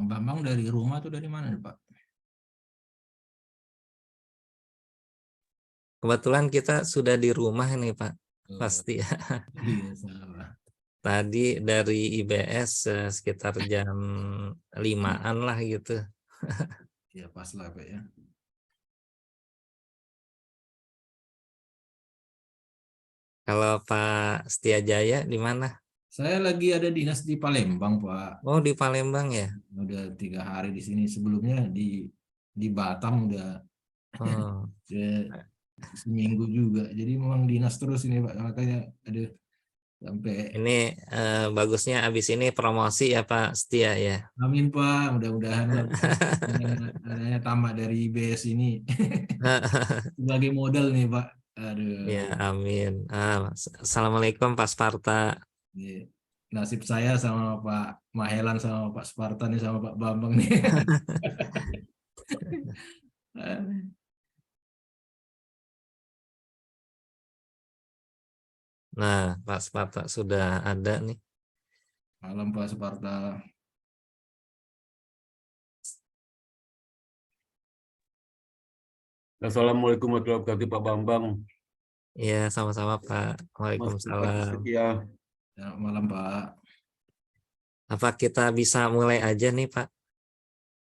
Bang Bambang dari rumah tuh dari mana nih, Pak? Kebetulan kita sudah di rumah nih Pak, Oh, pasti ya. iya sama. Tadi dari IBS sekitar jam 5-an lah gitu. Ya pas lah, Pak ya. Kalau Pak Setia Jaya di mana? Saya lagi ada dinas di Palembang, Pak. Oh di Palembang ya. Udah 3 hari di sini. Sebelumnya di Batam udah Oh, ya, seminggu juga. Jadi memang dinas terus ini, Pak. Makanya ada sampai ini bagusnya abis ini promosi ya Pak Setia ya. amin, Pak. Mudah-mudahan lah adanya tamat dari IBS ini sebagai modal nih, Pak. Ya Aduh. amin. Assalamualaikum Pak Sparta. Iya. Nasib saya sama Pak Mahelan sama Pak Spartan nih sama Pak Bambang nih. Nah Pak Sparta sudah ada nih. Malam Pak Sparta. Assalamualaikum warahmatullahi wabarakatuh Pak Bambang, Ya sama-sama Pak. Mas Bupati Waalaikumsalam. Setia. Selamat malam Pak. Apa kita bisa mulai aja nih Pak?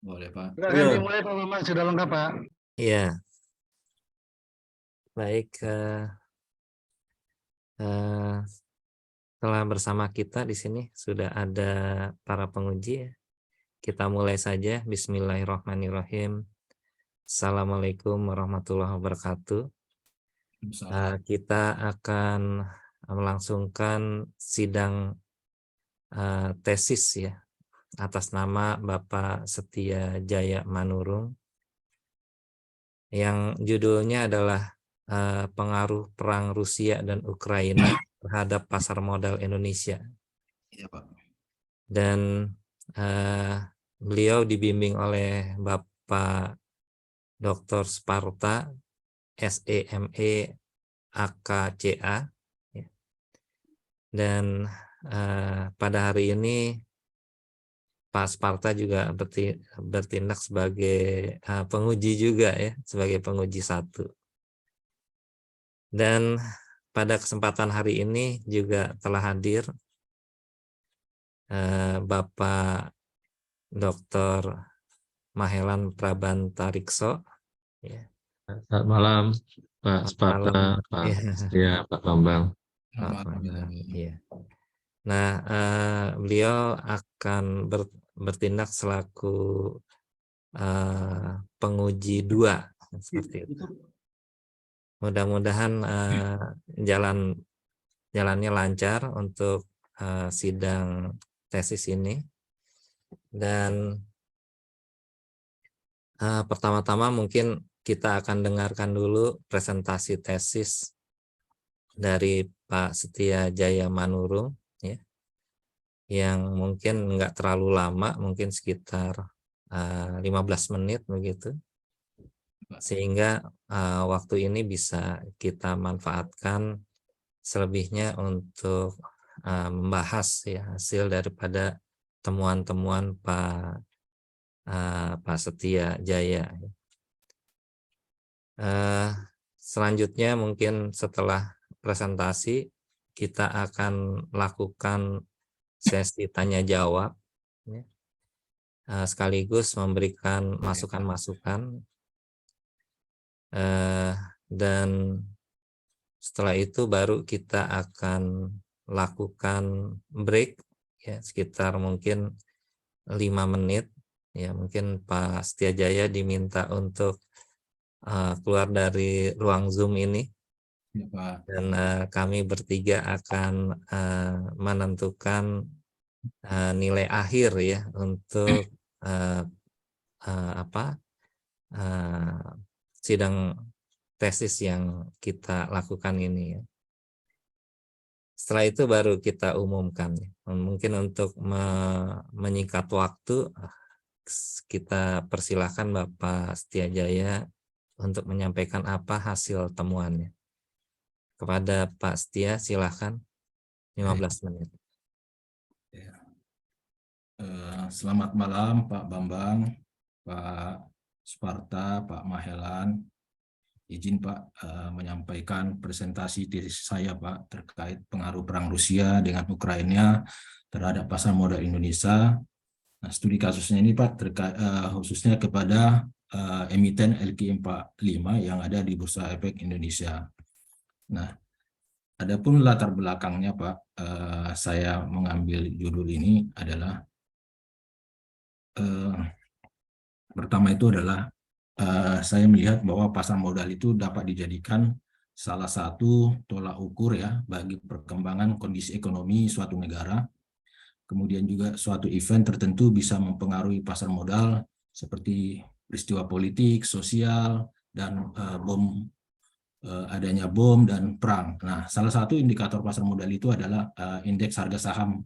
Boleh Pak. Silakan dimulai Pak Bambang, sudah lengkap Pak. Iya, baik. Telah bersama kita di sini sudah ada para penguji. Ya. Kita mulai saja. Bismillahirrahmanirrahim. Assalamualaikum warahmatullahi wabarakatuh. Salam. Kita akan melangsungkan sidang tesis ya atas nama Bapak Setia Jaya Manurung yang judulnya adalah pengaruh perang Rusia dan Ukraina terhadap pasar modal Indonesia. Iya Pak. Dan beliau dibimbing oleh Bapak Dr. Sparta, SEME, AKCA. Dan pada hari ini Pak Sparta juga bertindak sebagai penguji juga ya, sebagai penguji 1. Dan pada kesempatan hari ini juga telah hadir Bapak Dr. Mahelan Prabantarikso. Ya. Selamat malam Pak Sparta, Malam. Pak Ya. Setia, Pak Bambang. Selamat malam. Ya. Nah, beliau akan bertindak selaku penguji 2 seperti itu. Mudah-mudahan jalannya lancar untuk sidang tesis ini. Dan pertama-tama mungkin kita akan dengarkan dulu presentasi tesis dari Pak Setia Jaya Manurung ya, yang mungkin nggak terlalu lama, mungkin sekitar 15 menit begitu, sehingga waktu ini bisa kita manfaatkan selebihnya untuk membahas ya hasil daripada temuan-temuan Pak Setia Jaya. Selanjutnya mungkin setelah presentasi kita akan lakukan sesi tanya jawab ya. Sekaligus memberikan masukan-masukan dan setelah itu baru kita akan lakukan break ya sekitar mungkin 5 menit ya, mungkin Pak Setia Jaya diminta untuk keluar dari ruang Zoom ini. Ya, Pak. Dan kami bertiga akan menentukan nilai akhir ya untuk sidang tesis yang kita lakukan ini ya. Setelah itu baru kita umumkan. Mungkin untuk menyingkat waktu, kita persilahkan Bapak Setia Jaya untuk menyampaikan apa hasil temuannya. Kepada Pak Setia, silahkan 15 menit. Ya. Selamat malam Pak Bambang, Pak Sparta, Pak Mahelan. Izin Pak menyampaikan presentasi tesis saya Pak terkait pengaruh perang Rusia dengan Ukraina terhadap pasar modal Indonesia. Nah, studi kasusnya ini Pak terkait khususnya kepada emiten LQ45 yang ada di Bursa Efek Indonesia. Nah, adapun latar belakangnya Pak, saya mengambil judul ini adalah pertama itu adalah saya melihat bahwa pasar modal itu dapat dijadikan salah satu tolak ukur ya bagi perkembangan kondisi ekonomi suatu negara. Kemudian juga suatu event tertentu bisa mempengaruhi pasar modal seperti peristiwa politik, sosial, dan adanya bom dan perang. Nah, salah satu indikator pasar modal itu adalah indeks harga saham,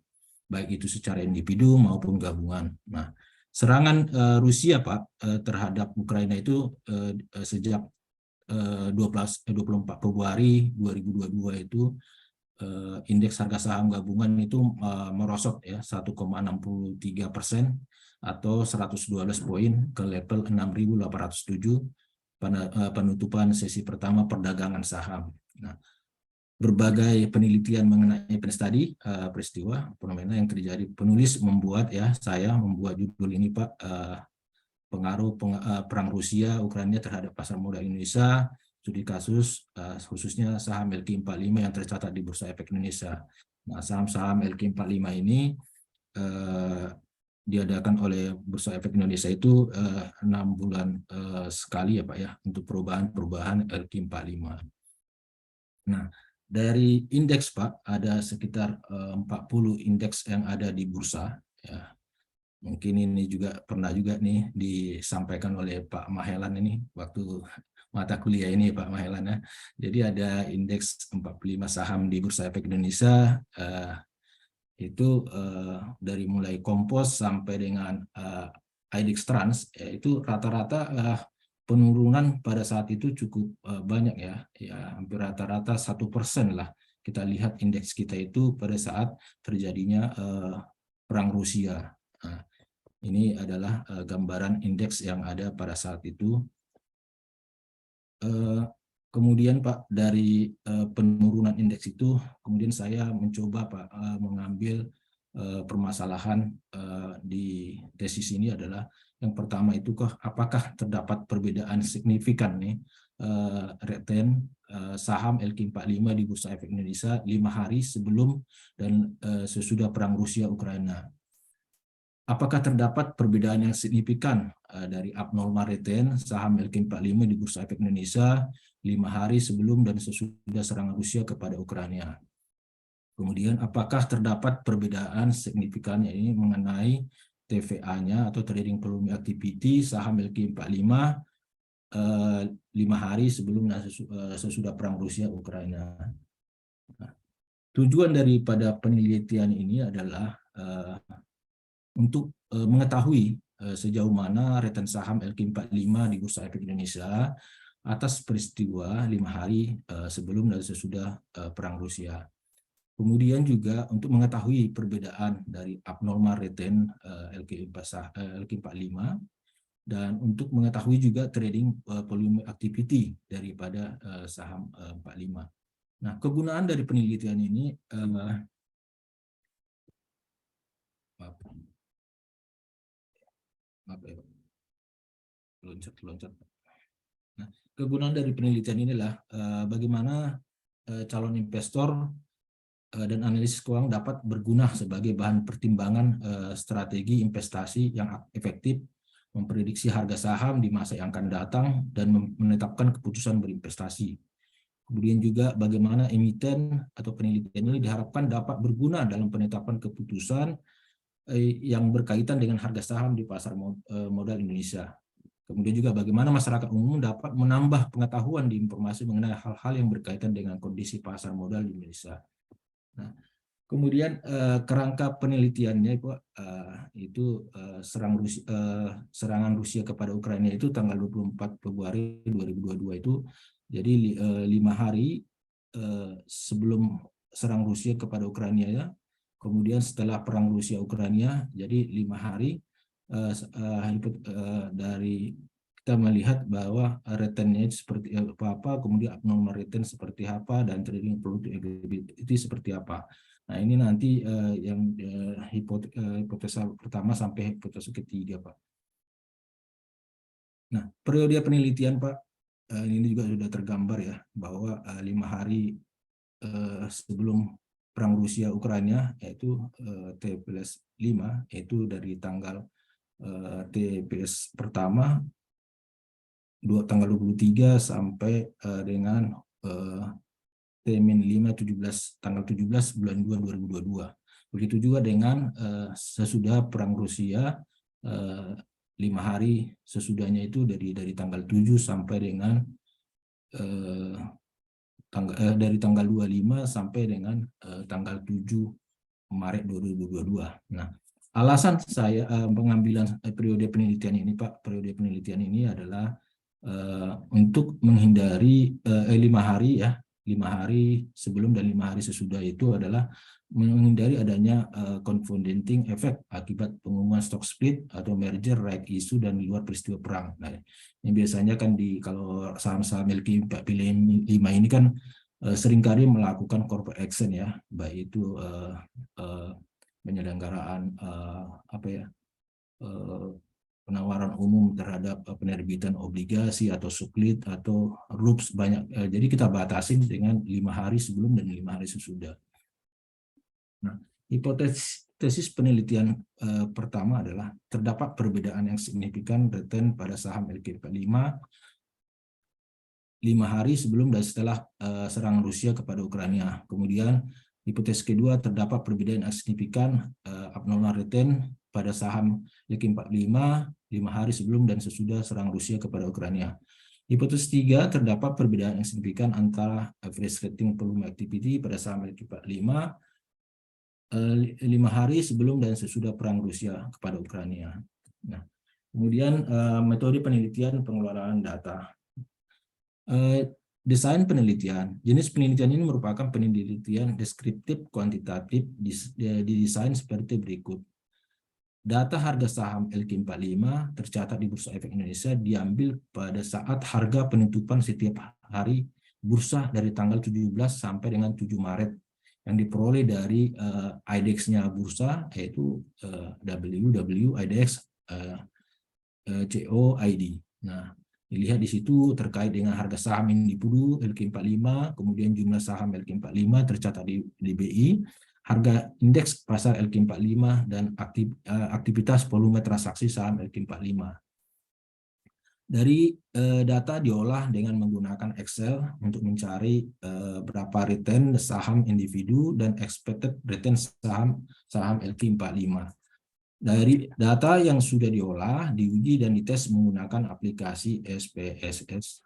baik itu secara individu maupun gabungan. Nah, serangan Rusia Pak terhadap Ukraina itu sejak 24 Februari 2022 itu indeks harga saham gabungan itu merosot ya 1,63% atau 112 poin ke level 6.807 pada penutupan sesi pertama perdagangan saham. Nah, berbagai penelitian mengenai peristiwa fenomena yang terjadi, penulis membuat ya, saya membuat judul ini Pak, pengaruh perang Rusia Ukraina terhadap pasar modal Indonesia, studi kasus khususnya saham LQ45 yang tercatat di Bursa Efek Indonesia. Nah, saham-saham LQ45 ini diadakan oleh Bursa Efek Indonesia itu 6 bulan sekali ya Pak ya untuk perubahan LQ45. Nah, dari indeks Pak ada sekitar 40 indeks yang ada di bursa ya. Mungkin ini juga pernah juga nih disampaikan oleh Pak Mahelan ini waktu mata kuliah ini Pak Mahelan ya. Jadi ada indeks 45 saham di Bursa Efek Indonesia itu dari mulai Kompos sampai dengan IDX Trans itu rata-rata penurunan pada saat itu cukup banyak ya hampir rata-rata 1% lah. Kita lihat indeks kita itu pada saat terjadinya perang Rusia. Nah, ini adalah gambaran indeks yang ada pada saat itu. Kemudian Pak, dari penurunan indeks itu, kemudian saya mencoba Pak mengambil permasalahan di tesis ini adalah yang pertama itu apakah terdapat perbedaan signifikan nih return saham LQ45 di Bursa Efek Indonesia 5 hari sebelum dan sesudah perang Rusia Ukraina. Apakah terdapat perbedaan yang signifikan dari abnormal return saham LQ45 di Bursa Efek Indonesia 5 hari sebelum dan sesudah serangan Rusia kepada Ukraina? Kemudian apakah terdapat perbedaan signifikannya ini mengenai TVA-nya atau trading volume activity saham LQ45 5 hari sebelum dan sesudah perang Rusia Ukraina? Nah, tujuan daripada penelitian ini adalah untuk mengetahui sejauh mana return saham LQ45 di Bursa Efek Indonesia atas peristiwa 5 hari sebelum dan sesudah perang Rusia. Kemudian juga untuk mengetahui perbedaan dari abnormal return LQ45 dan untuk mengetahui juga trading volume activity daripada saham 45. Nah, kegunaan dari penelitian ini loncat. Nah, kegunaan dari penelitian inilah bagaimana calon investor dan analisis keuangan dapat berguna sebagai bahan pertimbangan strategi investasi yang efektif, memprediksi harga saham di masa yang akan datang, dan menetapkan keputusan berinvestasi. Kemudian juga bagaimana emiten atau penelitian ini diharapkan dapat berguna dalam penetapan keputusan yang berkaitan dengan harga saham di pasar modal Indonesia. Kemudian juga bagaimana masyarakat umum dapat menambah pengetahuan di informasi mengenai hal-hal yang berkaitan dengan kondisi pasar modal di Indonesia. Nah, kemudian kerangka penelitiannya itu serangan Rusia kepada Ukraina itu tanggal 24 Februari 2022 itu, jadi 5 hari sebelum serang Rusia kepada Ukraina ya, Kemudian setelah perang Rusia Ukraina, jadi 5 hari dari kita melihat bahwa returnnya itu seperti apa, kemudian abnormal return seperti apa, dan trading productivity seperti apa. Nah, ini nanti yang hipotesa pertama sampai hipotesa ketiga, Pak. Nah, periode penelitian, Pak, ini juga sudah tergambar ya, bahwa 5 hari sebelum perang Rusia Ukraina, yaitu T+5, yaitu dari tanggal TPS pertama tanggal 23 sampai dengan T-5 tanggal 17 bulan 2 2022. Begitu juga dengan sesudah perang Rusia 5 hari sesudahnya, itu dari tanggal 7 sampai dengan dari tanggal 25 sampai dengan tanggal 7 Maret 2022. Nah, alasan saya pengambilan periode penelitian ini, Pak, periode penelitian ini adalah untuk menghindari 5 hari ya, 5 hari sebelum dan 5 hari sesudah itu adalah menghindari adanya confounding effect akibat pengumuman stock split atau merger right issue dan di luar peristiwa perang. Nah, ini biasanya kan kalau saham-saham LQ45 ini kan seringkali melakukan corporate action ya, baik itu penyelenggaraan penawaran umum terhadap penerbitan obligasi atau suklit atau RUPS banyak. Jadi kita batasin dengan 5 hari sebelum dan 5 hari sesudah. Nah, hipotesis penelitian pertama adalah terdapat perbedaan yang signifikan return pada saham LQ45 5 hari sebelum dan setelah serangan Rusia kepada Ukraina. Kemudian hipotesis kedua, terdapat perbedaan yang signifikan abnormal return pada saham LQ45 5 hari sebelum dan sesudah serang Rusia kepada Ukraina. Hipotesis 3, terdapat perbedaan yang signifikan antara average rating volume activity pada saham LQ45 5 hari sebelum dan sesudah perang Rusia kepada Ukraina. Nah, kemudian metode penelitian pengelolaan data. Desain penelitian. Jenis penelitian ini merupakan penelitian deskriptif kuantitatif didesain seperti berikut. Data harga saham LQ45 tercatat di Bursa Efek Indonesia diambil pada saat harga penutupan setiap hari bursa dari tanggal 17 sampai dengan 7 Maret yang diperoleh dari IDX-nya bursa, yaitu WWIDX COID. Nah, dilihat di situ terkait dengan harga saham individu LQ45, kemudian jumlah saham LQ45 tercatat di BI, harga indeks pasar LQ45, dan aktivitas volume transaksi saham LQ45. Dari data diolah dengan menggunakan Excel untuk mencari berapa return saham individu dan expected return saham LQ45. Dari data yang sudah diolah, diuji dan dites menggunakan aplikasi SPSS.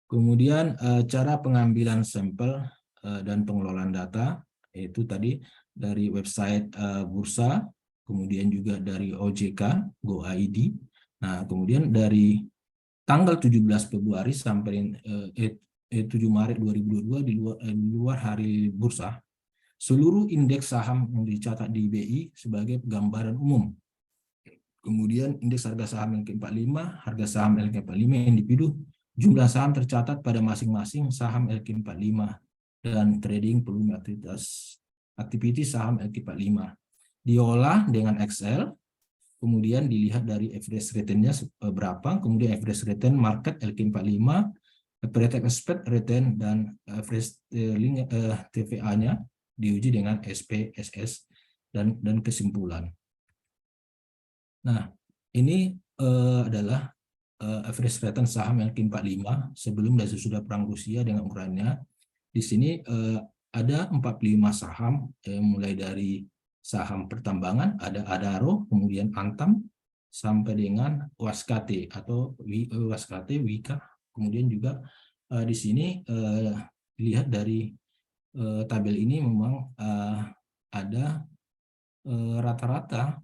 Kemudian cara pengambilan sampel dan pengelolaan data, yaitu tadi dari website bursa, kemudian juga dari OJK, GoID. Nah, kemudian dari tanggal 17 Februari sampai 7 Maret 2022 di luar hari bursa, seluruh indeks saham yang dicatat di BI sebagai gambaran umum. Kemudian indeks harga saham LQ45, harga saham LQ45 individu, jumlah saham tercatat pada masing-masing saham LQ45, dan trading volume aktivitas saham LQ45. Diolah dengan Excel, kemudian dilihat dari average return-nya berapa, kemudian average return market LQ45, average expected return, dan average TVA-nya diuji dengan SPSS dan kesimpulan. Nah, ini adalah average return saham LQ45 sebelum dan sesudah perang Rusia dengan Ukraina. Di sini ada 45 saham, mulai dari saham pertambangan, ada Adaro, kemudian Antam, sampai dengan Waskate atau Waskate, Wika. Kemudian juga di sini dilihat dari tabel ini memang ada rata-rata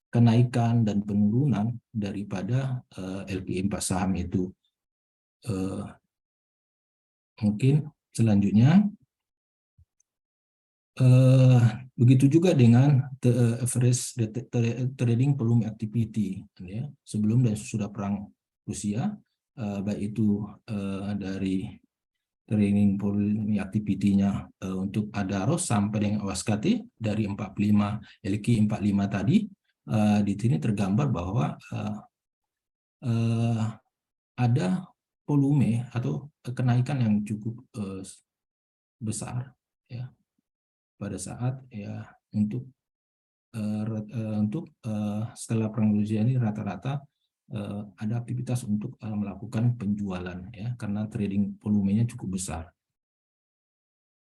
kenaikan dan penurunan daripada LQ4 saham itu. Mungkin selanjutnya, begitu juga dengan average trading volume activity, ya, sebelum dan sesudah perang Rusia, baik itu dari trading volume activity-nya untuk Adaros sampai dengan OSKT dari 45 LQ 45 tadi, di sini tergambar bahwa ada volume atau kenaikan yang cukup besar, ya, pada saat, ya, untuk setelah perang Rusia ini rata-rata ada aktivitas untuk melakukan penjualan, ya, karena trading volumenya cukup besar.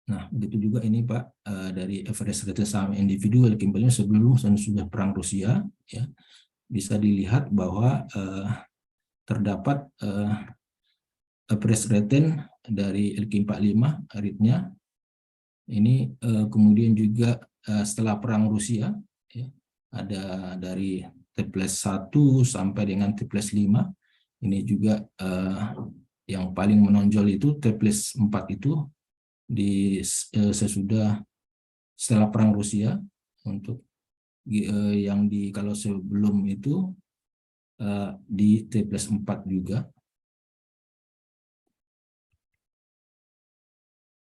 Nah, begitu juga ini Pak, dari average rate saham individu LQ45 sebelum dan sudah perang Rusia, ya, bisa dilihat bahwa terdapat average return dari LQ45 rate-nya ini, kemudian juga setelah perang Rusia, ya, ada dari T+1 sampai dengan T+5. Ini juga yang paling menonjol itu T+4 itu di sesudah setelah perang Rusia. Untuk yang di kalau sebelum itu di T+4 juga.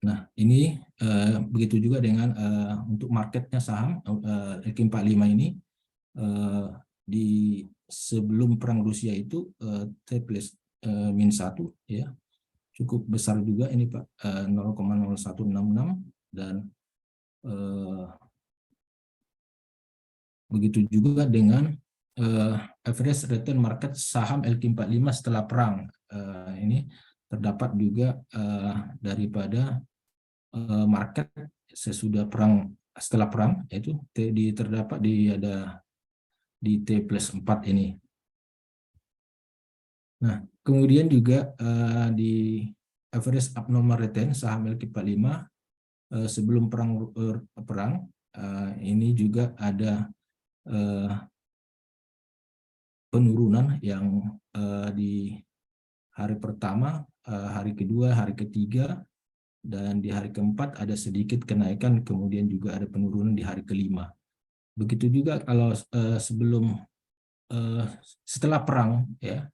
Nah, ini begitu juga dengan untuk marketnya saham LQ45 ini, di sebelum perang Rusia itu T+-1, ya, cukup besar juga ini Pak, 0,0166, dan begitu juga dengan average return market saham LQ45 setelah perang. Ini terdapat juga daripada market sesudah perang, setelah perang, yaitu terdapat ada di T+4 ini. Nah, kemudian juga di average abnormal return saham LQ45 sebelum perang ini juga ada penurunan yang di hari pertama, hari kedua, hari ketiga, dan di hari keempat ada sedikit kenaikan, kemudian juga ada penurunan di hari kelima. Begitu juga kalau sebelum setelah perang, ya,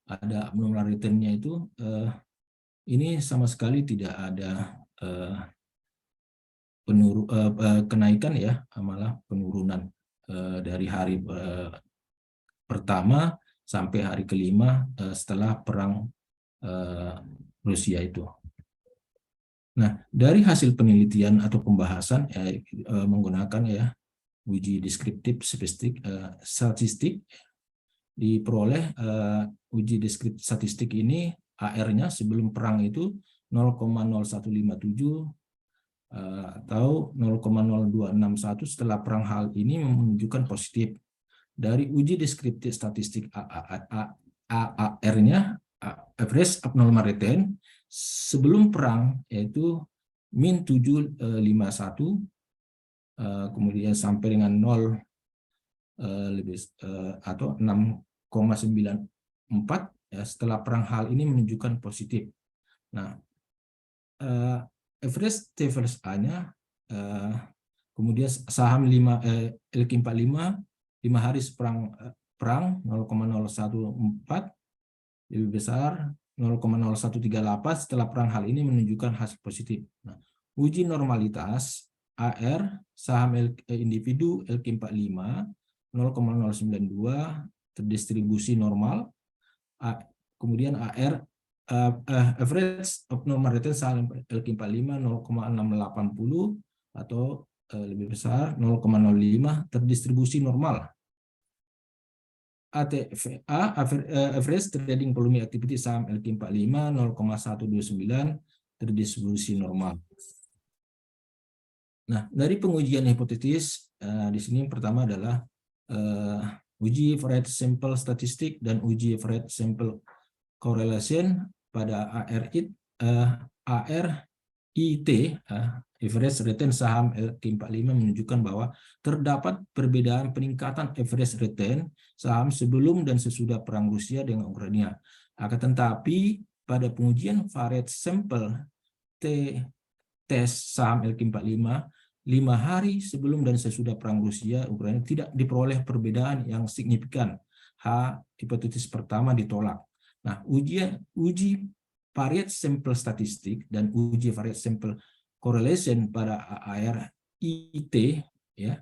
ada abnormal return-nya itu, ini sama sekali tidak ada kenaikan, ya, malah penurunan dari hari pertama sampai hari kelima setelah perang Rusia itu. Nah, dari hasil penelitian atau pembahasan menggunakan, ya, uji deskriptif statistik, diperoleh uji deskriptif statistik ini AR-nya sebelum perang itu 0,0157 atau 0,0261, setelah perang hal ini menunjukkan positif. Dari uji deskriptif statistik AAR-nya, average abnormal return sebelum perang, yaitu min 751, kemudian sampai dengan 0 atau 6,94, ya, setelah perang hal ini menunjukkan positif. Nah, average T+A-nya, kemudian saham LQ45 5 hari perang 0,014, lebih besar 0,0138, setelah perang hal ini menunjukkan hasil positif. Nah, uji normalitas AR saham individu LQ45 0,092 terdistribusi normal, kemudian AR average abnormal return saham LQ45 0,680 atau lebih besar 0,05 terdistribusi normal. ATVA average trading volume activity saham LQ45 0,129 terdistribusi normal. Nah, dari pengujian hipotetis di sini yang pertama adalah uji average sample statistik dan uji average sample correlation pada ARIT, average return saham LQ45 menunjukkan bahwa terdapat perbedaan peningkatan average return saham sebelum dan sesudah perang Rusia dengan Ukraina. Akan tetapi pada pengujian varied sample tes saham LQ45 5 hari sebelum dan sesudah perang Rusia Ukraina tidak diperoleh perbedaan yang signifikan. Hipotesis pertama ditolak. Nah, uji variat sampel statistik dan uji variat sampel correlation pada ARIT, ya,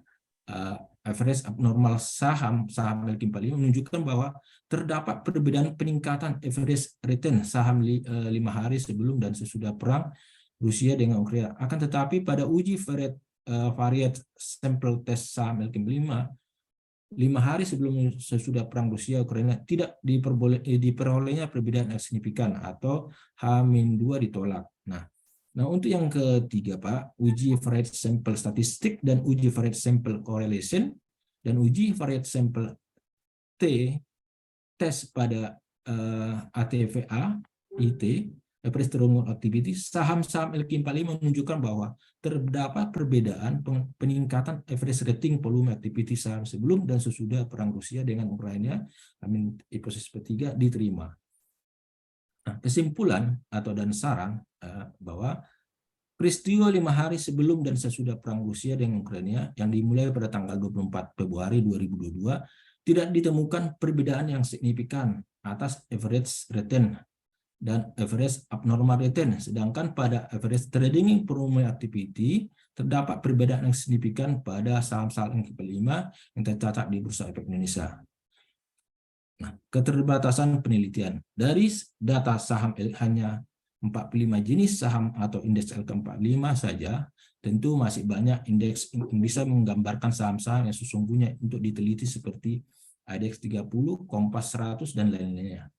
average abnormal saham LQ45 menunjukkan bahwa terdapat perbedaan peningkatan average return saham 5 hari sebelum dan sesudah perang Rusia dengan Ukraina. Akan tetapi pada uji variat sampel tes saham LQ45 5 hari sebelum sesudah perang Rusia Ukraina tidak diperolehnya perbedaan yang signifikan atau H-2 ditolak. Nah, untuk yang ketiga Pak, uji variat sampel statistik dan uji variat sampel correlation dan uji variat sampel tes pada ATVA, IT, average terminal activity, saham-saham LQ45 menunjukkan bahwa terdapat perbedaan peningkatan average rating volume activity saham sebelum dan sesudah perang Rusia dengan Ukraina, hipotesis ketiga diterima. Nah, kesimpulan dan saran bahwa peristiwa 5 hari sebelum dan sesudah perang Rusia dengan Ukraina yang dimulai pada tanggal 24 Februari 2022 tidak ditemukan perbedaan yang signifikan atas average return dan average abnormal return, sedangkan pada average trading volume activity terdapat perbedaan yang signifikan pada saham-saham LQ45 yang tercatat di Bursa Efek Indonesia. Nah, keterbatasan penelitian dari data saham hanya 45 jenis saham atau indeks LQ45 saja, tentu masih banyak indeks yang bisa menggambarkan saham-saham yang sesungguhnya untuk diteliti seperti IDX 30, Kompas 100, dan lain-lainnya.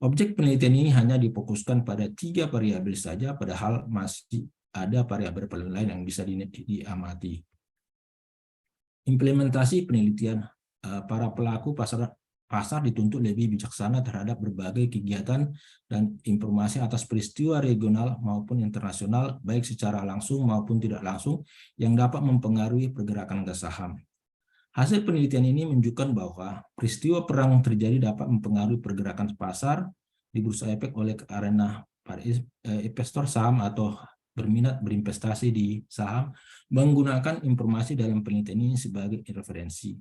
Objek penelitian ini hanya difokuskan pada 3 variabel saja, padahal masih ada variabel lain yang bisa diamati. Implementasi penelitian, para pelaku pasar dituntut lebih bijaksana terhadap berbagai kegiatan dan informasi atas peristiwa regional maupun internasional, baik secara langsung maupun tidak langsung, yang dapat mempengaruhi pergerakan harga saham. Hasil penelitian ini menunjukkan bahwa peristiwa perang terjadi dapat mempengaruhi pergerakan pasar di bursa efek karena para investor saham atau berminat berinvestasi di saham menggunakan informasi dalam penelitian ini sebagai referensi.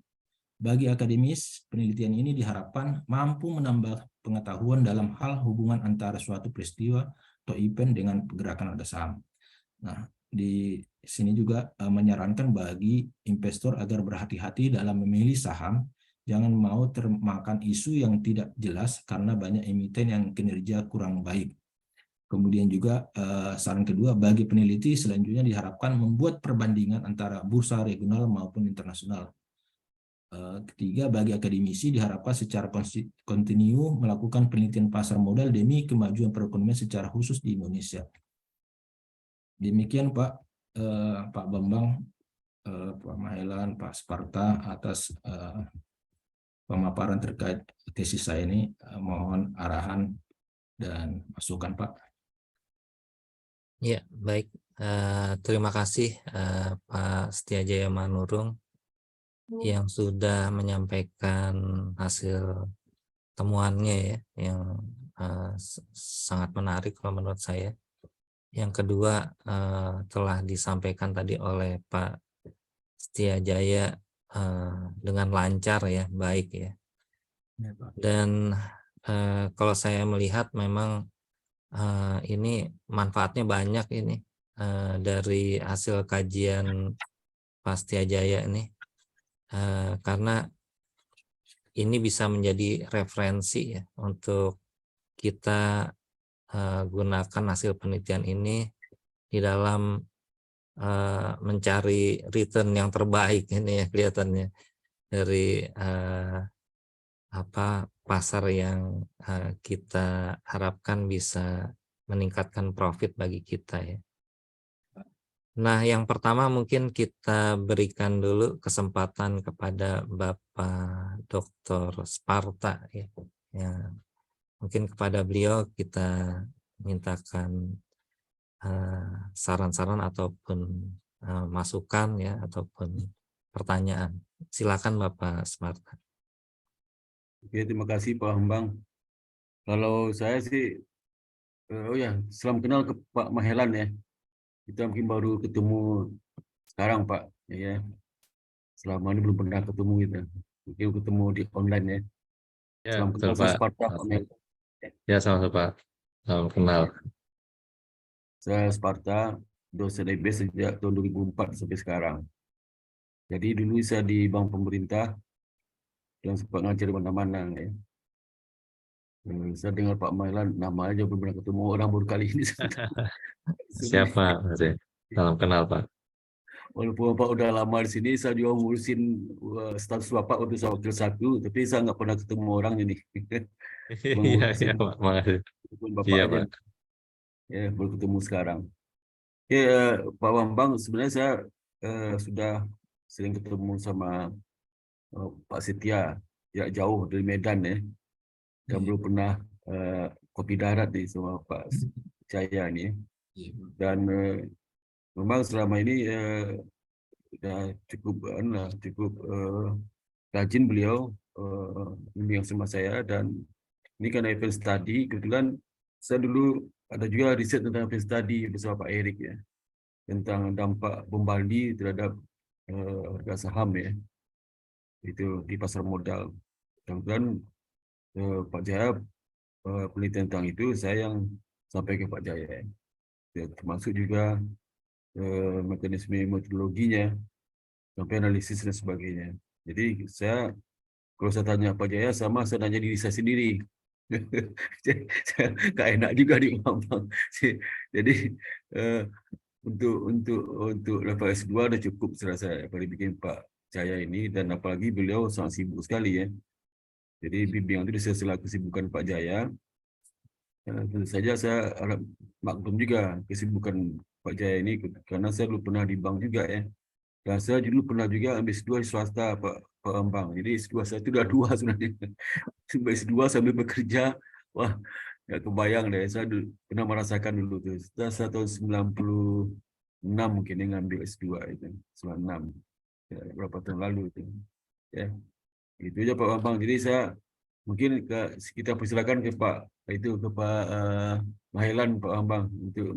Bagi akademis, penelitian ini diharapkan mampu menambah pengetahuan dalam hal hubungan antara suatu peristiwa atau event dengan pergerakan harga saham. Nah, di sini juga menyarankan bagi investor agar berhati-hati dalam memilih saham, jangan mau termakan isu yang tidak jelas karena banyak emiten yang kinerja kurang baik. Kemudian juga saran kedua, bagi peneliti selanjutnya diharapkan membuat perbandingan antara bursa regional maupun internasional. Ketiga, bagi akademisi diharapkan secara kontinu melakukan penelitian pasar modal demi kemajuan perekonomian secara khusus di Indonesia. Demikian Pak Bambang, Pak Mahelan, Pak Sparta atas pemaparan terkait tesis saya ini. Mohon arahan dan masukan Pak. Ya, baik. Terima kasih Pak Setiajaya Manurung yang sudah menyampaikan hasil temuannya ya, yang sangat menarik kalau menurut saya. Yang kedua, telah disampaikan tadi oleh Pak Setiajaya dengan lancar ya, baik ya. Dan kalau saya melihat memang ini manfaatnya banyak ini dari hasil kajian Pak Setiajaya ini, karena ini bisa menjadi referensi ya untuk kita gunakan hasil penelitian ini di dalam mencari return yang terbaik ini ya, kelihatannya dari pasar yang kita harapkan bisa meningkatkan profit bagi kita ya. Nah, yang pertama mungkin kita berikan dulu kesempatan kepada Bapak Dr. Sparta ya. Mungkin kepada beliau kita mintakan saran-saran ataupun masukan ya, ataupun pertanyaan. Silakan Bapak Sparta. Oke, terima kasih Pak Bambang. Kalau saya sih Oh ya, salam kenal ke Pak Mahelan ya. Kita mungkin baru ketemu sekarang Pak. Ya, selama ini belum pernah ketemu kita. Mungkin ketemu di online ya. Ya, Salam betul kenal, saya Pak. Sparta Pak Mahelan. Ya, sama Pak. Salam kenal. Saya Sparta, dosen IB sejak tahun 2004 sampai sekarang. Jadi dulu saya di bank pemerintah yang sempat ngajar di mana-mana ya. Saya dengar Pak Mahelan, nama aja belum pernah ketemu, orang baru kali ini. Siapa? Salam kenal Pak. Walaupun Bapak udah lama di sini, saya juga ngurusin status Bapak untuk saya wakil 1, tapi saya nggak pernah ketemu orang ini. Iya, Mengurusin Pak. Makasih. Bapak Iya, aja, Pak. ya, baru ketemu sekarang. Ya, Pak Bambang, sebenarnya saya sudah sering ketemu sama Pak Setia, ya jauh dari Medan ya, dan belum pernah kopi darat nih sama Pak Jaya nih. Dan memang selama ini sudah cukup rajin beliau membimbing sama saya, dan ini kan event study, kebetulan saya dulu ada juga riset tentang event study bersama Pak Erik ya, tentang dampak bom Bali terhadap harga saham ya, itu di pasar modal. Kemudian Pak Jaya penelitian tentang itu saya yang sampai ke Pak Jaya ya, termasuk juga mekanisme metodologinya sampai analisis dan sebagainya. Jadi saya, kalau saya tanya Pak Jaya, sama saya tanya diri saya sendiri. Gak enak juga di Bambang. Jadi untuk level S2 udah cukup serasa apa dibikin Pak Jaya ini, dan apalagi beliau sangat sibuk sekali ya. Jadi bimbingan itu di sela-sela kesibukan Pak Jaya. Tentu saja saya harap maklum juga kesibukan Pak Jaya ini, karena saya dulu pernah di bank juga ya. Dan saya dulu pernah juga ambil S2 di swasta Pak Bambang. Jadi S2 saya itu udah 2 sebenarnya. S2 sambil bekerja, wah nggak kebayang deh. Saya pernah merasakan dulu tuh. Saya tahun 96 mungkin yang ngambil S2 itu, 96. Ya, berapa tahun lalu itu. Ya, itu aja Pak Bambang. Jadi saya mungkin kita persilakan ke Pak Pak Mahelan, Pak Bambang, untuk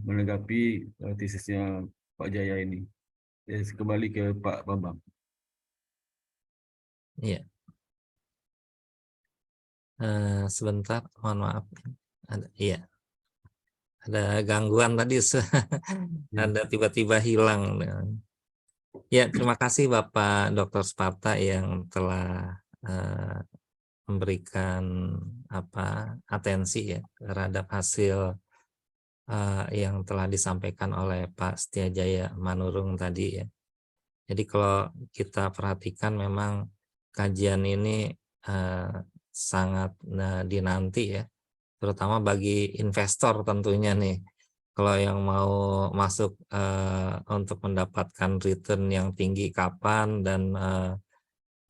menanggapi tesisnya Pak Jaya ini. Kembali ke Pak Bambang. Iya. Sebentar, mohon maaf. Iya. Ada gangguan tadi, ada tiba-tiba hilang. Ya, terima kasih Bapak Dr. Sparta yang telah memberikan atensi ya terhadap hasil yang telah disampaikan oleh Pak Setiajaya Manurung tadi ya. Jadi kalau kita perhatikan memang kajian ini sangat dinanti ya, terutama bagi investor tentunya nih. Kalau yang mau masuk untuk mendapatkan return yang tinggi kapan, dan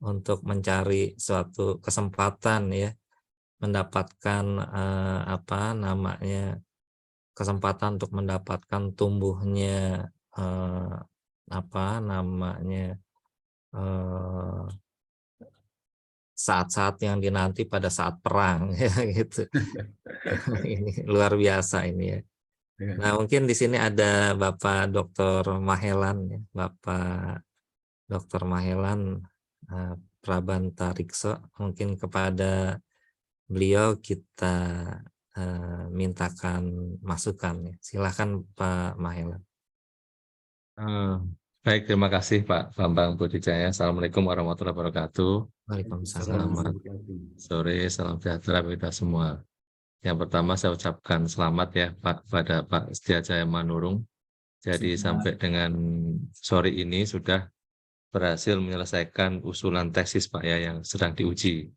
untuk mencari suatu kesempatan ya, mendapatkan kesempatan untuk mendapatkan tumbuhnya saat-saat yang dinanti pada saat perang ya gitu. Ini luar biasa ini ya. Nah, mungkin di sini ada Bapak Dr. Mahelan ya, Bapak Dr. Mahelan Prabantarikso. Mungkin kepada beliau kita mintakan masukan ya. Silakan Pak Mahelan. Baik, terima kasih Pak Bambang Budijaya. Assalamualaikum warahmatullahi wabarakatuh. Waalaikumsalam. Sore, salam sejahtera bagi kita semua. Yang pertama saya ucapkan selamat ya Pak pada Pak Setiajaya Manurung. Jadi sampai dengan sore ini sudah berhasil menyelesaikan usulan tesis Pak ya yang sedang diuji.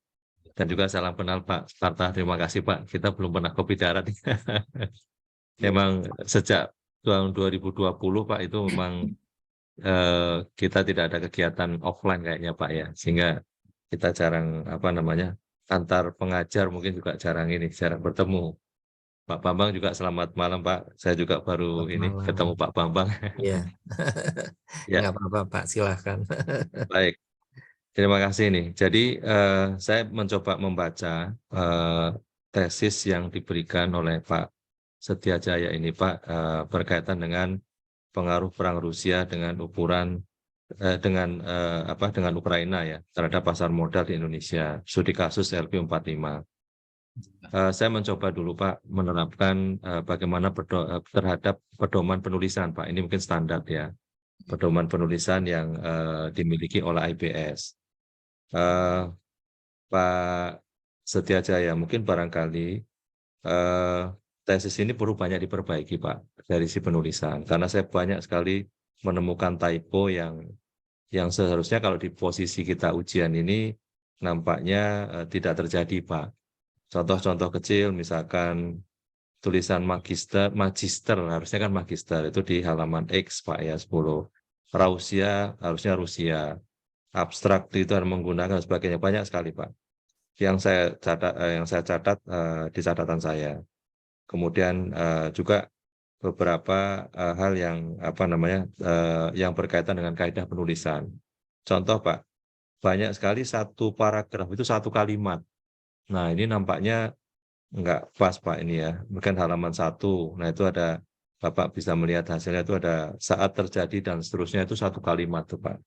Dan juga salam kenal Pak Sparta. Terima kasih Pak. Kita belum pernah kopi darat. Memang sejak tahun 2020 Pak itu memang kita tidak ada kegiatan offline kayaknya Pak ya, sehingga kita jarang antar pengajar mungkin juga jarang bertemu. Pak Bambang juga selamat malam Pak, saya juga baru ketemu Pak Bambang. Iya. Ya. Nggak apa-apa Pak, silahkan. Baik, terima kasih nih. Jadi saya mencoba membaca tesis yang diberikan oleh Pak Setiajaya ini Pak berkaitan dengan pengaruh perang Rusia dengan dengan Ukraina ya terhadap pasar modal di Indonesia, studi kasus LP45. Saya mencoba dulu Pak menerapkan bagaimana terhadap pedoman penulisan Pak. Ini mungkin standar ya, pedoman penulisan yang dimiliki oleh IBS. Pak Setiajaya, mungkin barangkali tesis ini perlu banyak diperbaiki Pak dari si penulisan, karena saya banyak sekali menemukan typo yang seharusnya kalau di posisi kita ujian ini nampaknya tidak terjadi Pak. Contoh-contoh kecil misalkan tulisan magister harusnya kan magister itu di halaman X Pak ya 10. Rausia harusnya Rusia. Abstrak itu harus menggunakan sebagainya banyak sekali Pak. Yang saya catat di catatan saya. Kemudian juga beberapa hal yang yang berkaitan dengan kaidah penulisan. Contoh Pak, banyak sekali satu paragraf itu satu kalimat. Nah ini nampaknya enggak pas Pak ini ya, mungkin halaman 1. Nah itu ada, Bapak bisa melihat hasilnya itu ada saat terjadi dan seterusnya itu satu kalimat tuh Pak.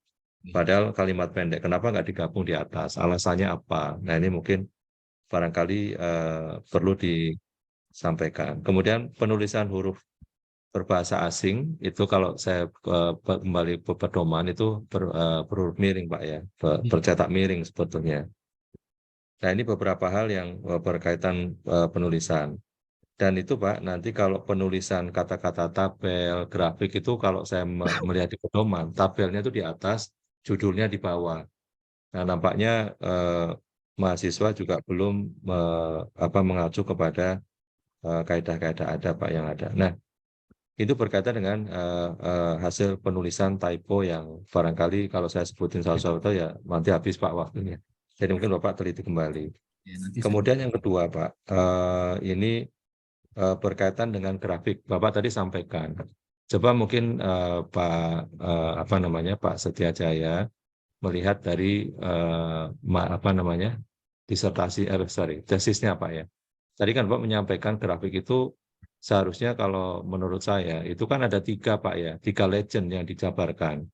Padahal kalimat pendek, kenapa nggak digabung di atas? Alasannya apa? Nah ini mungkin barangkali perlu disampaikan. Kemudian penulisan huruf berbahasa asing itu kalau saya kembali ke pedoman itu berhuruf miring Pak ya, bercetak miring sebetulnya. Nah ini beberapa hal yang berkaitan penulisan. Dan itu Pak, nanti kalau penulisan kata-kata tabel, grafik itu kalau saya melihat di pedoman, tabelnya itu di atas, judulnya di bawah. Nah nampaknya mahasiswa juga belum mengacu kepada kaidah-kaidah ada Pak yang ada. Nah itu berkaitan dengan hasil penulisan typo yang barangkali kalau saya sebutin satu-satu ya nanti habis Pak waktunya. Jadi mungkin Bapak teliti kembali. Ya, nanti Kemudian yang kedua Pak, ini berkaitan dengan grafik. Bapak tadi sampaikan. Coba mungkin Pak Setiajaya melihat dari tesisnya Pak ya. Tadi kan Pak menyampaikan grafik itu seharusnya kalau menurut saya itu kan ada 3 Pak ya, 3 legend yang dijabarkan.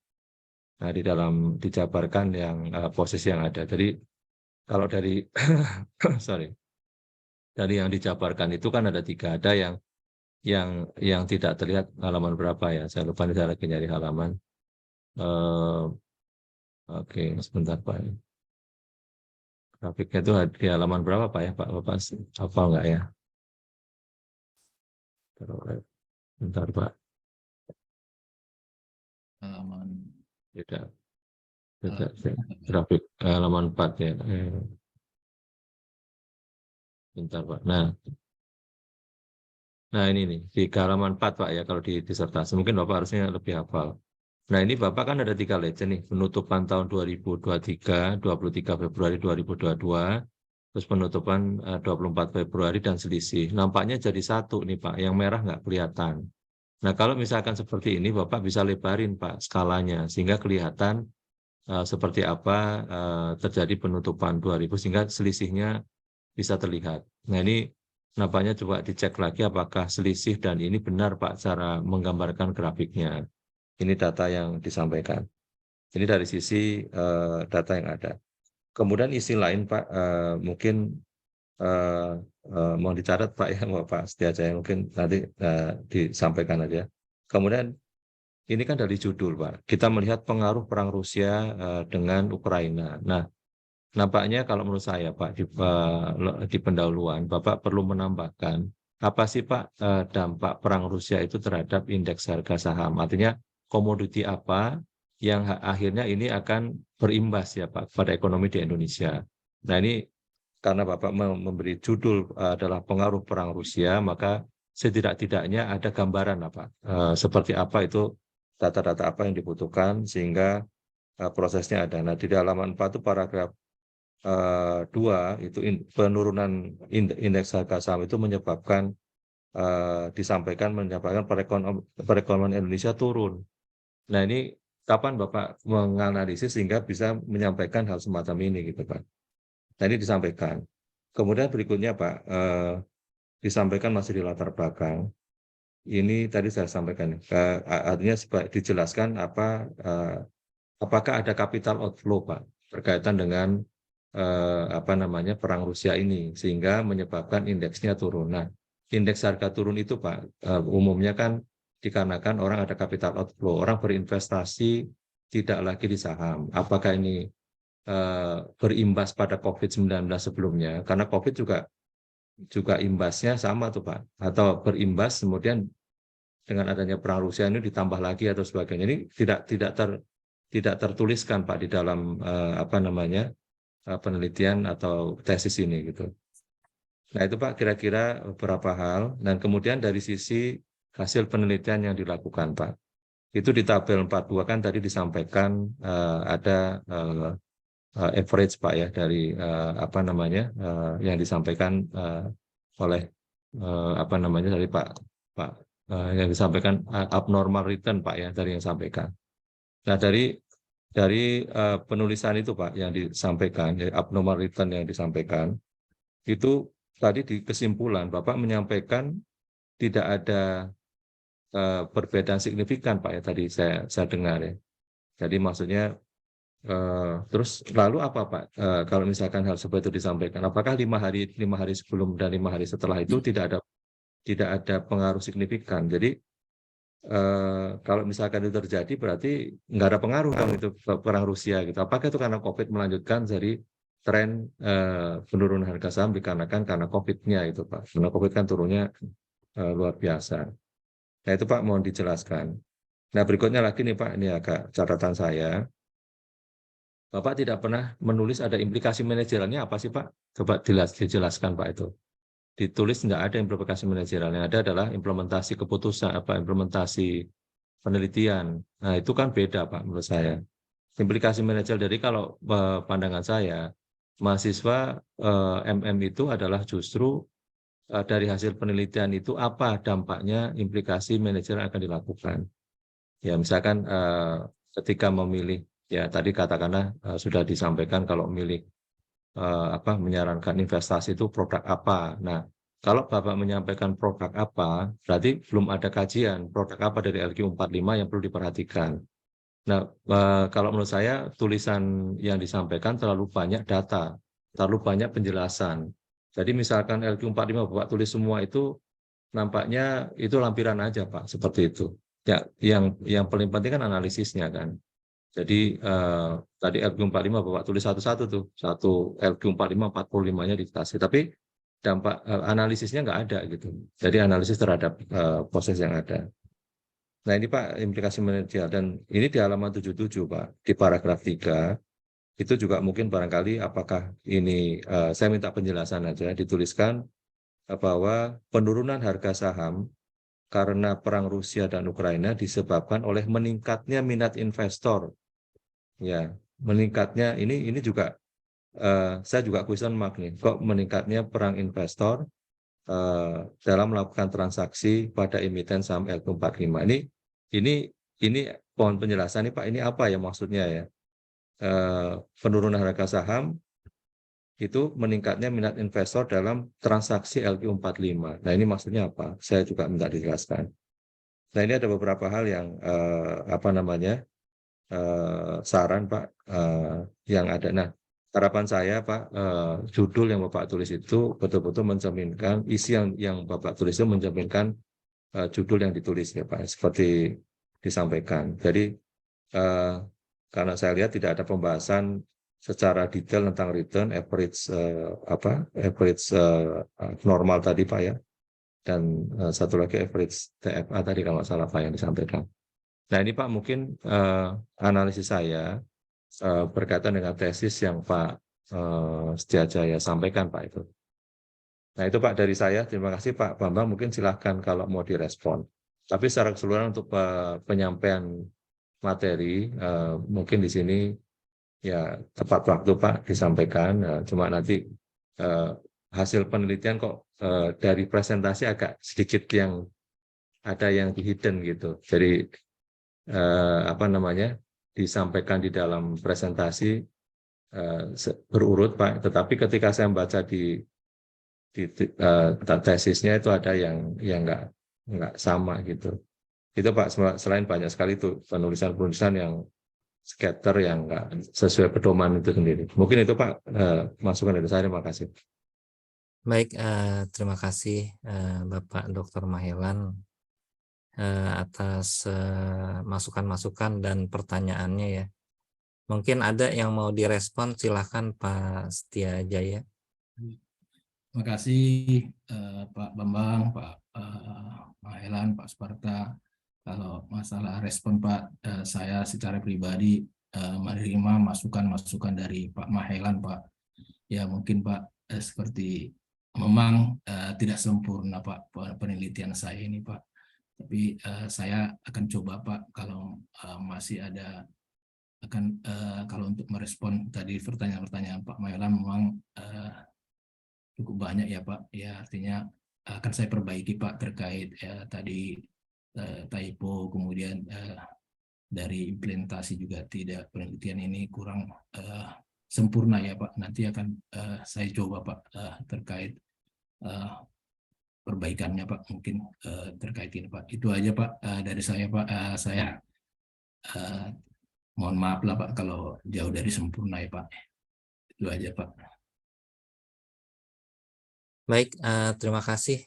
Nah di dalam dijabarkan yang posisi yang ada. Jadi kalau dari dari yang dijabarkan itu kan ada 3, ada yang tidak terlihat halaman berapa ya. Saya lupa nih, saya lagi nyari halaman. Oke, sebentar Pak. Grafiknya itu di halaman berapa Pak ya? Bapak hafal nggak ya? Bentar Pak. halaman Tidak. Grafik halaman 4 ya. Bentar Pak. Nah ini nih di halaman 4 Pak ya kalau di disertasi. Mungkin Bapak harusnya lebih hafal. Nah ini Bapak kan ada 3 legend nih. Penutupan tahun 2023, 23 Februari 2022. Terus penutupan 24 Februari dan selisih. Nampaknya jadi satu nih Pak. Yang merah nggak kelihatan. Nah kalau misalkan seperti ini Bapak bisa lebarin Pak skalanya. Sehingga kelihatan seperti apa terjadi penutupan 2000 sehingga selisihnya bisa terlihat. Nah ini nampaknya coba dicek lagi apakah selisih dan ini benar Pak cara menggambarkan grafiknya. Ini data yang disampaikan. Ini dari sisi data yang ada. Kemudian isi lain Pak mungkin mau dicatat Pak ya Pak Setiajaya mungkin nanti disampaikan aja. Kemudian ini kan dari judul Pak. Kita melihat pengaruh perang Rusia dengan Ukraina. Nah nampaknya kalau menurut saya Pak di pendahuluan Bapak perlu menambahkan apa sih Pak dampak perang Rusia itu terhadap indeks harga saham. Artinya komoditi apa yang akhirnya ini akan berimbas ya Pak pada ekonomi di Indonesia. Nah ini karena Bapak memberi judul adalah pengaruh perang Rusia, maka setidak-tidaknya ada gambaran apa seperti apa itu data-data apa yang dibutuhkan sehingga prosesnya ada. Nah di halaman 4 itu paragraf 2 itu penurunan indeks harga saham itu menyebabkan menyebabkan perekonomian Indonesia turun. Nah ini kapan Bapak menganalisis sehingga bisa menyampaikan hal semacam ini gitu Pak. Nah ini disampaikan. kemudian berikutnya Pak, disampaikan masih di latar belakang. Ini tadi saya sampaikan, artinya dijelaskan apakah ada capital outflow Pak berkaitan dengan apa namanya perang Rusia ini sehingga menyebabkan indeksnya turun. Nah, indeks harga turun itu Pak, umumnya kan dikarenakan orang ada capital outflow, orang berinvestasi tidak lagi di saham. Apakah ini berimbas pada COVID-19 sebelumnya? Karena COVID juga imbasnya sama tuh Pak, atau berimbas kemudian dengan adanya perang Rusia ini ditambah lagi atau sebagainya. Ini tidak tertuliskan Pak di dalam apa namanya penelitian atau tesis ini gitu. Nah itu Pak kira-kira beberapa hal, dan kemudian dari sisi hasil penelitian yang dilakukan Pak, itu di tabel 42 kan tadi disampaikan ada average Pak ya dari apa namanya yang disampaikan oleh apa namanya dari Pak yang disampaikan abnormal return Pak ya dari yang sampaikan. Nah dari penulisan itu Pak yang disampaikan, dari abnormal return yang disampaikan, itu tadi di kesimpulan Bapak menyampaikan tidak ada perbedaan signifikan Pak ya tadi saya dengar ya. Jadi maksudnya terus lalu apa Pak kalau misalkan hal seperti itu disampaikan, apakah 5 hari sebelum dan 5 hari setelah itu tidak ada pengaruh signifikan? Jadi kalau misalkan itu terjadi berarti nggak ada pengaruh kan itu perang Rusia gitu. Apakah itu karena COVID melanjutkan dari tren penurunan harga saham dikarenakan karena COVID-nya itu Pak. Karena COVID kan turunnya luar biasa. Nah itu Pak mohon dijelaskan. Nah berikutnya lagi nih Pak, ini agak catatan saya. Bapak tidak pernah menulis ada implikasi manajerialnya apa sih Pak? Coba dijelaskan Pak itu. Ditulis nggak ada implikasi manajerial, yang ada adalah implementasi keputusan, implementasi penelitian. Nah itu kan beda Pak menurut saya. Implikasi manajerial dari kalau pandangan saya, mahasiswa MM itu adalah justru dari hasil penelitian itu apa dampaknya implikasi manajerial akan dilakukan. Ya misalkan ketika memilih, ya tadi katakanlah sudah disampaikan kalau memilih menyarankan investasi itu produk apa. Nah, kalau Bapak menyampaikan produk apa, berarti belum ada kajian produk apa dari LQ45 yang perlu diperhatikan. Nah, kalau menurut saya tulisan yang disampaikan terlalu banyak data, terlalu banyak penjelasan. Jadi misalkan LQ45 Bapak tulis semua itu nampaknya itu lampiran aja Pak, seperti itu. Ya, yang paling penting kan analisisnya kan. Jadi tadi LQ45 Bapak tulis satu-satu tuh, satu LQ45 45-nya dikasih, tapi dampak analisisnya nggak ada gitu. Jadi analisis terhadap proses yang ada. Nah ini Pak implikasi manajerial, dan ini di halaman 77 Pak, di paragraf 3, itu juga mungkin barangkali apakah ini, saya minta penjelasan aja, dituliskan bahwa penurunan harga saham karena perang Rusia dan Ukraina disebabkan oleh meningkatnya minat investor. Ya, meningkatnya ini juga saya juga question mark nih, kok meningkatnya perang investor dalam melakukan transaksi pada emiten saham LQ45. Ini pohon penjelasan nih Pak, ini apa ya maksudnya ya? Penurunan harga saham itu meningkatnya minat investor dalam transaksi LQ45. Nah, ini maksudnya apa? Saya juga minta dijelaskan. Nah, ini ada beberapa hal yang saran Pak yang ada. Nah, harapan saya Pak, judul yang Bapak tulis itu betul-betul mencerminkan isi yang Bapak tulis itu mencerminkan judul yang ditulis ya Pak, seperti disampaikan. Jadi karena saya lihat tidak ada pembahasan secara detail tentang return average normal tadi Pak ya, dan satu lagi average TFA tadi kalau salah Pak yang disampaikan. Nah ini Pak mungkin analisis saya berkaitan dengan tesis yang Pak Setiajaya sampaikan Pak itu. Nah itu Pak dari saya, terima kasih Pak Bambang, mungkin silahkan kalau mau direspon. Tapi secara keseluruhan untuk penyampaian materi mungkin di sini ya tepat waktu Pak disampaikan, cuma nanti hasil penelitian kok dari presentasi agak sedikit yang ada yang hidden gitu. Jadi disampaikan di dalam presentasi berurut Pak, tetapi ketika saya membaca di tesisnya itu ada yang nggak sama gitu. Itu Pak, selain banyak sekali itu penulisan-penulisan yang scatter yang nggak sesuai pedoman itu sendiri. Mungkin itu Pak, masukan dari saya. Terima kasih. Baik, terima kasih Bapak Dr. Mahelan atas masukan-masukan dan pertanyaannya ya. Mungkin ada yang mau direspon, silahkan Pak Setia Jaya. Terima kasih Pak Bambang, Pak Mahelan, Pak Sparta. Kalau masalah respon Pak, saya secara pribadi menerima masukan-masukan dari Pak Mahelan, Pak. Ya mungkin Pak, seperti memang tidak sempurna Pak penelitian saya ini Pak. Tapi saya akan coba Pak, kalau masih ada kalau untuk merespon tadi pertanyaan-pertanyaan Pak Mahelan memang cukup banyak ya Pak. Ya artinya akan saya perbaiki Pak terkait tadi typo, kemudian dari implementasi juga tidak, penelitian ini kurang sempurna ya Pak. Nanti akan saya coba Pak terkait perbaikannya Pak, mungkin terkait ini Pak. Itu aja Pak dari saya Pak. Saya mohon maaf lah Pak kalau jauh dari sempurna ya Pak. Itu aja Pak. Baik, terima kasih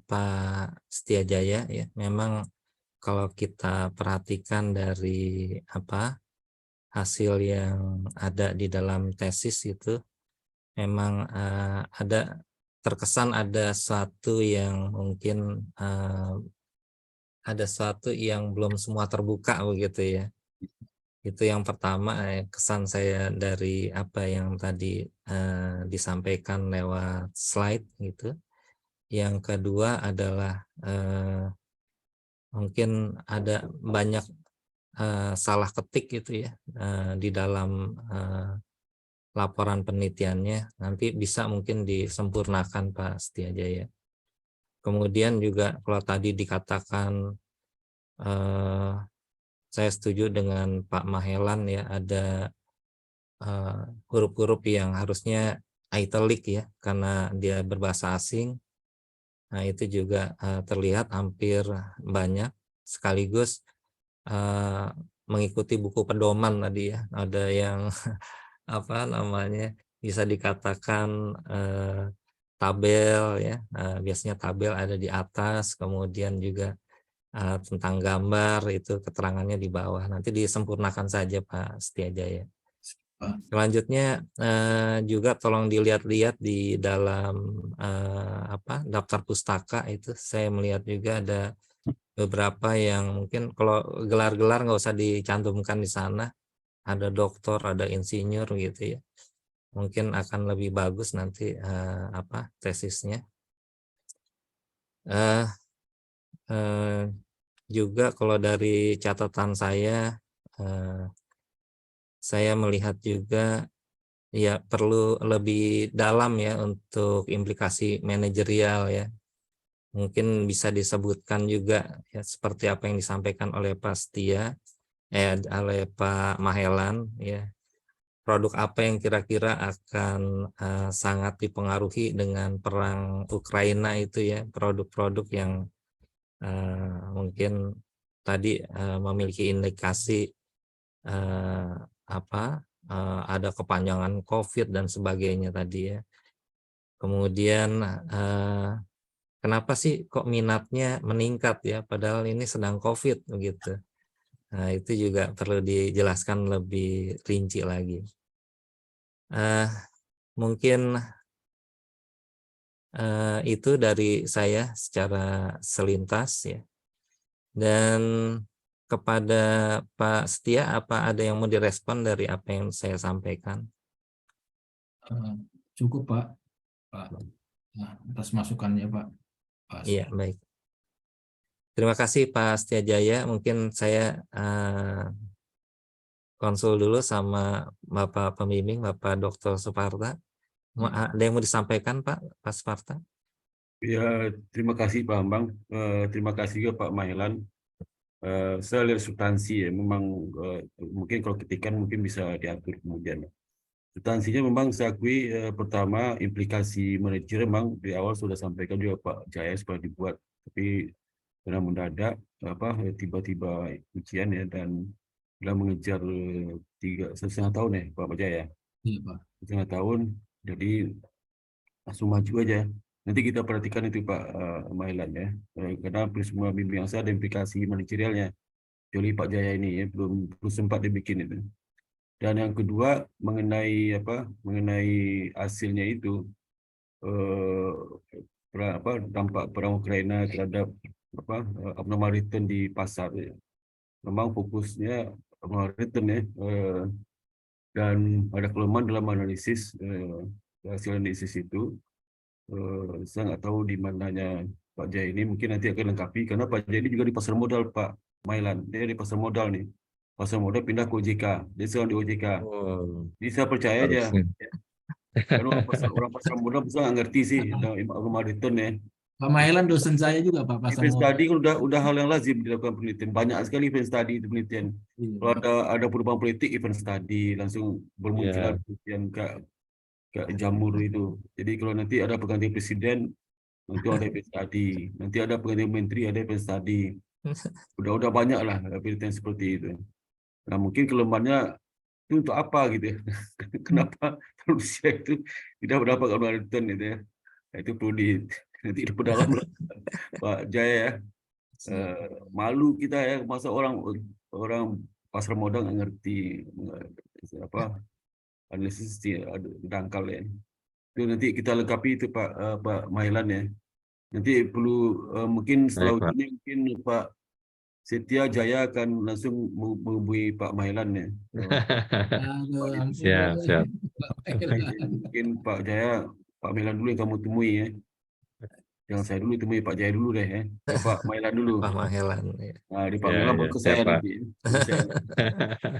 Pak Setia Jaya ya. Memang kalau kita perhatikan dari hasil yang ada di dalam tesis itu, memang terkesan ada suatu yang mungkin ada suatu yang belum semua terbuka begitu ya. Itu yang pertama, kesan saya dari apa yang tadi disampaikan lewat slide gitu. Yang kedua adalah mungkin ada banyak salah ketik gitu ya di dalam laporan penelitiannya. Nanti bisa mungkin disempurnakan Pak Setia Jaya. Kemudian juga kalau tadi dikatakan saya setuju dengan Pak Mahelan ya, ada huruf-huruf yang harusnya italic ya, karena dia berbahasa asing. Nah itu juga terlihat hampir banyak, sekaligus mengikuti buku pedoman tadi ya. Ada yang bisa dikatakan tabel ya, biasanya tabel ada di atas, kemudian juga tentang gambar itu keterangannya di bawah. Nanti disempurnakan saja Pak Setia Jaya. Selanjutnya juga tolong dilihat-lihat di dalam daftar pustaka itu, saya melihat juga ada beberapa yang mungkin kalau gelar-gelar nggak usah dicantumkan di sana. Ada doktor, ada insinyur gitu ya. Mungkin akan lebih bagus nanti tesisnya. Juga kalau dari catatan saya melihat juga ya perlu lebih dalam ya untuk implikasi manajerial ya. Mungkin bisa disebutkan juga ya seperti apa yang disampaikan oleh Pak Setia, oleh Pak Mahelan ya. Produk apa yang kira-kira akan sangat dipengaruhi dengan perang Ukraina itu ya, produk-produk yang mungkin tadi memiliki indikasi ada kepanjangan COVID dan sebagainya tadi ya. Kemudian kenapa sih kok minatnya meningkat ya, padahal ini sedang COVID begitu. Nah itu juga perlu dijelaskan lebih rinci lagi. Mungkin itu dari saya secara selintas ya. Dan kepada Pak Setia, apa ada yang mau direspon dari apa yang saya sampaikan? Cukup Pak. Atas masukannya Pak. Iya, baik. Terima kasih Pak Setia Jaya. Mungkin saya konsul dulu sama Bapak Pembimbing, Bapak Dr. Suparta. Ada yang mau disampaikan Pak Sparta? Ya, terima kasih Pak Bambang. Terima kasih juga Pak Mahelan. Saya lihat substansi ya, memang mungkin kalau ketikan mungkin bisa diatur kemudian. substansinya memang saya akui pertama implikasi manajer memang di awal sudah sampaikan juga Pak Jaya supaya dibuat, tapi karena mendadak tiba-tiba ujian ya, dan dalam mengejar 1,5 tahun ya Pak Jaya, Iya, Pak. 1,5 tahun, jadi langsung maju aja. Nanti kita perhatikan itu Pak Mailan ya, karena semua bimbingan saya ada implikasi manajerialnya. Kecuali Pak Jaya ini ya belum sempat dibikin itu. Dan yang kedua mengenai hasilnya itu dampak perang Ukraina terhadap abnormal return di pasar ya. Memang fokusnya abnormal return ya, dan ada kelemahan dalam analisis hasil analisis itu. Saya nggak tahu di mananya Pak Jaya ini, mungkin nanti akan lengkapi karena Pak Jaya ini juga di pasar modal Pak Mailan, dia di pasar modal nih. Pasar modal pindah ke OJK, dia sekarang di OJK. Oh, Jadi saya percaya aja. harusnya. Kan orang pasar modal bisa nggak ngerti sih tentang return ya. Pak Mahelan dosen saya juga Pak pasar Event modal. study kan udah hal yang lazim dilakukan penelitian. Banyak sekali event study itu penelitian. Iya, Kalau Pak. ada perubahan politik, event study langsung bermunculan Ya. penelitian ke jamur itu. Jadi kalau nanti ada pergantian presiden, nanti ada event study. Nanti ada pergantian menteri, ada event study. Udah banyak lah penelitian seperti itu. Nah mungkin kelemahannya itu untuk apa gitu ya? Kenapa Rusia itu tidak mendapatkan return gitu ya? Nah, itu perlu nanti diperdalam lah, Pak Jaya ya. Malu kita ya, masa orang pasar modal nggak ngerti analisis dangkal ya. Itu nanti kita lengkapi itu Pak Mailan ya. Nanti perlu mungkin setelah Baik, Pak. ujian mungkin Pak Setia Jaya akan langsung menghubungi Pak Mailan ya. Aduh, ampun. Siap, siap. Pak Mahelan. Mungkin Pak Jaya, Pak Mailan dulu yang kamu temui ya. Jangan saya dulu, temui Pak Jaya dulu deh ya. Pak Mailan dulu. Pak Mahelan. Ya. Nah, di Pak Ya, Mailan ya, baru ke siap, saya Pak. nanti.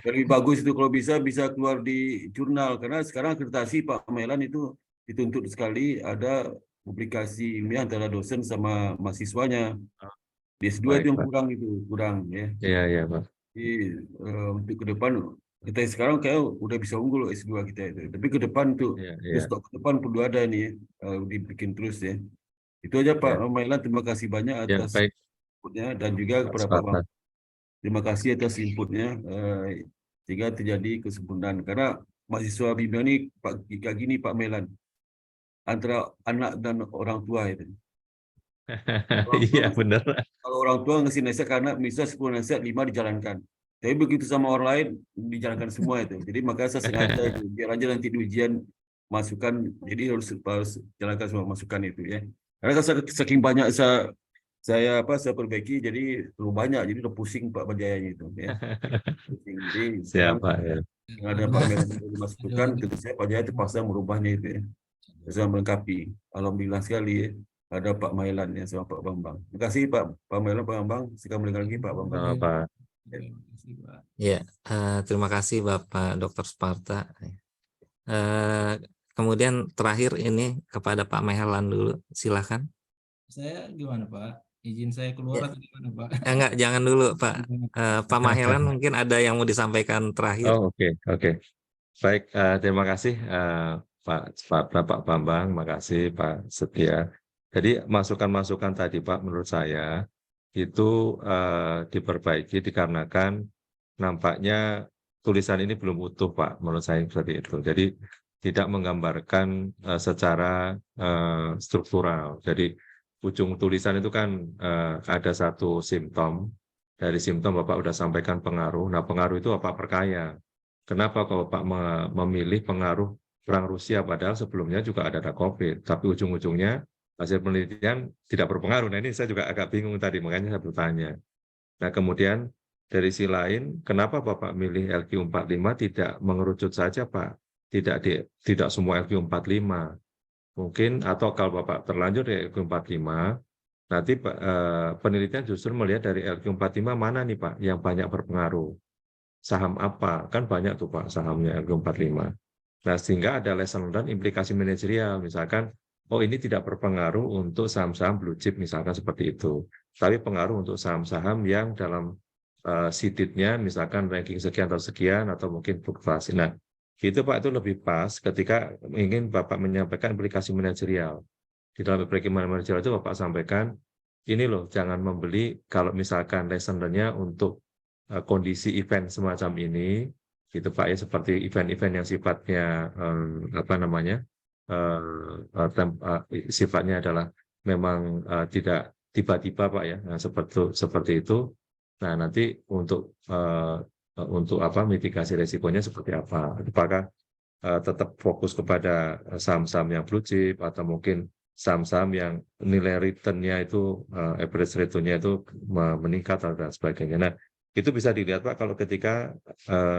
Lebih bagus itu kalau bisa keluar di jurnal, karena sekarang akreditasi Pak Mailan itu dituntut sekali ada publikasi ilmiah antara dosen sama mahasiswanya. Di S2 Baik, itu yang Pak. kurang ya. Iya, iya, Pak. Jadi untuk ke depan kita sekarang kayak udah bisa unggul S2 kita itu. Tapi ke depan tuh Iya, iya. stok ke depan perlu ada nih dibikin terus ya. Itu aja Pak Ya, Mailan, terima kasih banyak ya, atas baik, inputnya, dan juga Pak kepada Pak Bang. Sepakat. Terima kasih atas inputnya sehingga terjadi kesempurnaan. Karena mahasiswa bimbingan ini kayak gini Pak Mailan, antara anak dan orang tua itu. Orang tua, Iya, benar. kalau orang tua ngasih nasihat, karena misalnya 10 nasihat 5 dijalankan. Tapi begitu sama orang lain dijalankan semua itu. Jadi makanya saya sengaja itu, biar aja nanti di ujian masukan, jadi harus jalankan semua masukan itu ya. Karena saking banyak saya perbaiki, jadi terlalu banyak, jadi udah pusing Pak Bajayanya itu ya. Pusing. Jadi Siap, sekarang Pak. Ya. yang ada Pak Melan yang dimasukkan, tentu saya Pak Jaya terpaksa merubahnya itu ya. Saya melengkapi. Alhamdulillah sekali ya. Ada Pak Mailan ya sama Pak Bambang. Terima kasih Pak Mailan, Pak Bambang. Sekarang mendengar lagi Pak Bambang. Sama, Pak. Terima kasih, Pak. Ya, terima kasih Bapak Dr. Sparta. Kemudian terakhir ini kepada Pak Mahelan dulu, silakan. Saya gimana Pak? Izin saya keluar atau gimana Pak? Enggak, jangan dulu Pak. Pak Mahelan mungkin ada yang mau disampaikan terakhir. Oh, oke, oke. Baik, terima kasih Pak Bambang, makasih Pak Setia. Jadi masukan-masukan tadi Pak, menurut saya itu diperbaiki dikarenakan nampaknya tulisan ini belum utuh Pak, menurut saya seperti itu. Jadi tidak menggambarkan secara struktural. Jadi ujung tulisan itu kan ada satu simptom. Dari simptom Bapak sudah sampaikan pengaruh. Nah, pengaruh itu apa? Perkaya. Kenapa kalau Pak memilih pengaruh perang Rusia, padahal sebelumnya juga ada COVID, tapi ujung-ujungnya hasil penelitian tidak berpengaruh. Nah, ini saya juga agak bingung tadi, makanya saya bertanya. Nah, kemudian dari sisi lain, kenapa Bapak milih LQ45 tidak mengerucut saja, Pak? Tidak semua LQ45. Mungkin, atau kalau Bapak terlanjur di LQ45, nanti penelitian justru melihat dari LQ45 mana nih Pak yang banyak berpengaruh. Saham apa? Kan banyak tuh Pak sahamnya LQ45. Nah, sehingga ada lesson learned implikasi manajerial. Misalkan, oh ini tidak berpengaruh untuk saham-saham blue chip, misalkan seperti itu. Tapi pengaruh untuk saham-saham yang dalam seeded-nya, misalkan ranking sekian atau sekian, atau mungkin fluktuasi. Nah, Itu Pak itu lebih pas ketika ingin Bapak menyampaikan aplikasi manajerial. Di dalam aplikasi manajerial itu Bapak sampaikan, ini loh jangan membeli kalau misalkan listener-nya untuk kondisi event semacam ini, gitu Pak ya, seperti event-event yang sifatnya apa namanya, sifatnya adalah memang tidak tiba-tiba Pak ya, nah, seperti itu. Nah nanti untuk apa mitigasi resikonya seperti apa? Apakah tetap fokus kepada saham-saham yang blue chip atau mungkin saham-saham yang nilai return-nya itu average return-nya itu meningkat dan sebagainya. Nah, itu bisa dilihat Pak kalau ketika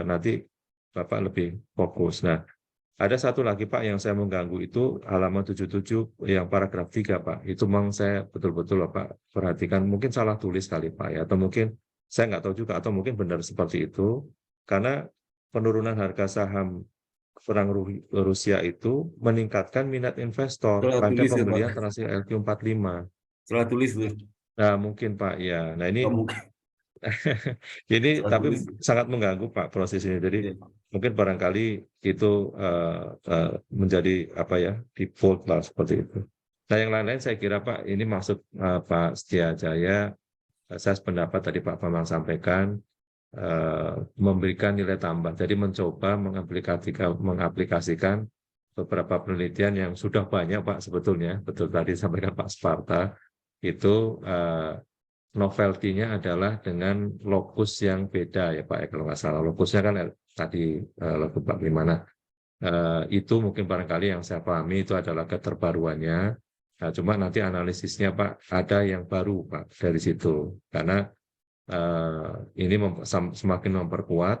nanti Bapak lebih fokus. Nah, ada satu lagi Pak yang saya mengganggu itu halaman 77 yang paragraf 3 Pak. Itu memang saya betul-betul Pak perhatikan, mungkin salah tulis kali Pak ya, atau mungkin saya nggak tahu juga, atau mungkin benar seperti itu, karena penurunan harga saham perang Rusia itu meningkatkan minat investor Salah pada tulis ya Pak. pembelian transaksi LQ45. Salah tulis tuh. Nah, mungkin Pak ya. Nah, ini Nggak mungkin. ini Salah tapi tulis. sangat mengganggu Pak proses ini. Jadi Iya. mungkin barangkali itu menjadi apa ya, default lah seperti itu. Nah, yang lain-lain saya kira Pak ini maksud Pak Setia Jaya, saya sependapat tadi Pak Bambang sampaikan, memberikan nilai tambah. Jadi mencoba mengaplikasikan beberapa penelitian yang sudah banyak Pak sebetulnya. Betul tadi sampaikan Pak Sparta, itu novelty-nya adalah dengan lokus yang beda ya Pak ya, kalau nggak salah. Lokusnya kan tadi lokus Pak gimana. Itu mungkin barangkali yang saya pahami itu adalah keterbaruannya. Nah, cuma nanti analisisnya Pak ada yang baru Pak dari situ. Karena ini semakin memperkuat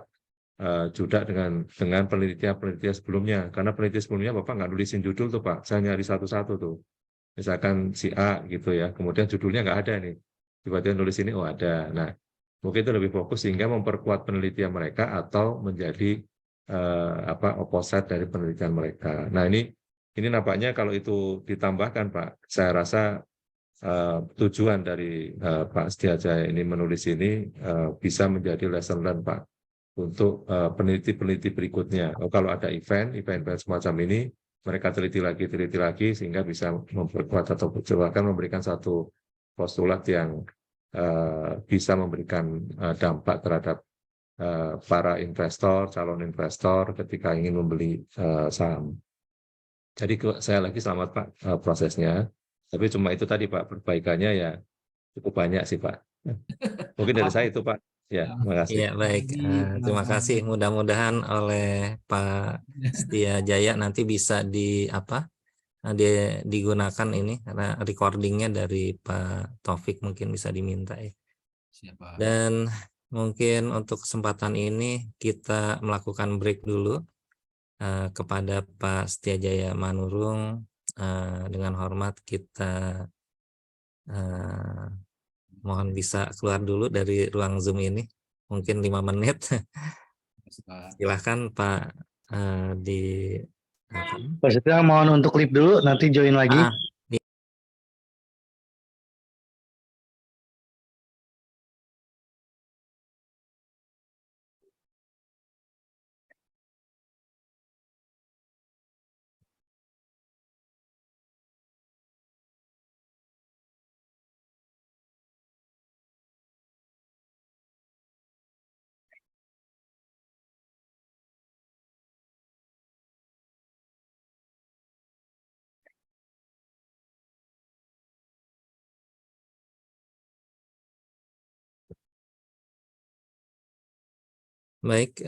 juga dengan penelitian-penelitian sebelumnya. Karena penelitian sebelumnya Bapak nggak nulisin judul tuh Pak, saya nyari satu-satu tuh. Misalkan si A gitu ya, kemudian judulnya nggak ada nih. Tiba-tiba nulis ini, oh ada. Nah, mungkin itu lebih fokus sehingga memperkuat penelitian mereka atau menjadi apa opposite dari penelitian mereka. Nah, ini nampaknya kalau itu ditambahkan Pak, saya rasa tujuan dari Pak Setiajaya ini menulis ini bisa menjadi lesson learned Pak untuk peneliti-peneliti berikutnya. Kalau ada event semacam ini, mereka teliti lagi sehingga bisa memperkuat atau bahkan memberikan satu postulat yang bisa memberikan dampak terhadap para investor, calon investor ketika ingin membeli saham. Jadi saya lagi selamat Pak prosesnya. Tapi cuma itu tadi Pak, perbaikannya ya cukup banyak sih Pak. Mungkin dari saya itu Pak. Ya, terima kasih. Iya, baik. Terima kasih. Mudah-mudahan oleh Pak Setia Jaya nanti bisa digunakan ini karena recordingnya dari Pak Taufik mungkin bisa diminta ya. Siapa? Dan mungkin untuk kesempatan ini kita melakukan break dulu. Kepada Pak Setia Jaya Manurung, dengan hormat kita mohon bisa keluar dulu dari ruang Zoom ini, mungkin 5 menit. Silahkan Pak di Pak Setia mohon untuk leave dulu, nanti join lagi. Baik,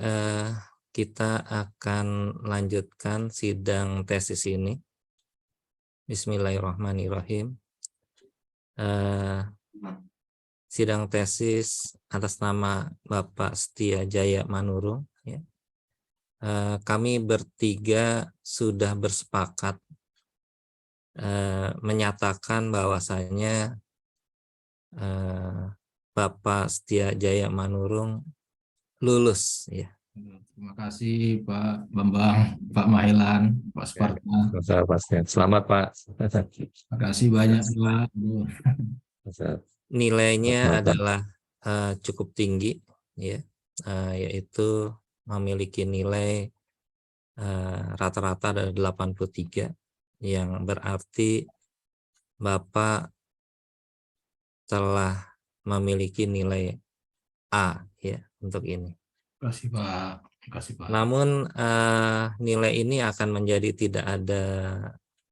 kita akan lanjutkan sidang tesis ini. Bismillahirrahmanirrahim. Sidang tesis atas nama Bapak Setia Jaya Manurung. Ya. Kami bertiga sudah bersepakat menyatakan bahwasanya Bapak Setia Jaya Manurung lulus. Ya. Terima kasih Pak Bambang, Pak Mahelan, Pak Sparta. Selamat Pak. Terima kasih banyak Pak. Nilainya adalah cukup tinggi, ya, yaitu memiliki nilai rata-rata ada 83, yang berarti Bapak telah memiliki nilai A ya untuk ini. Terima kasih Pak. Terima kasih Pak. Namun nilai ini akan menjadi tidak ada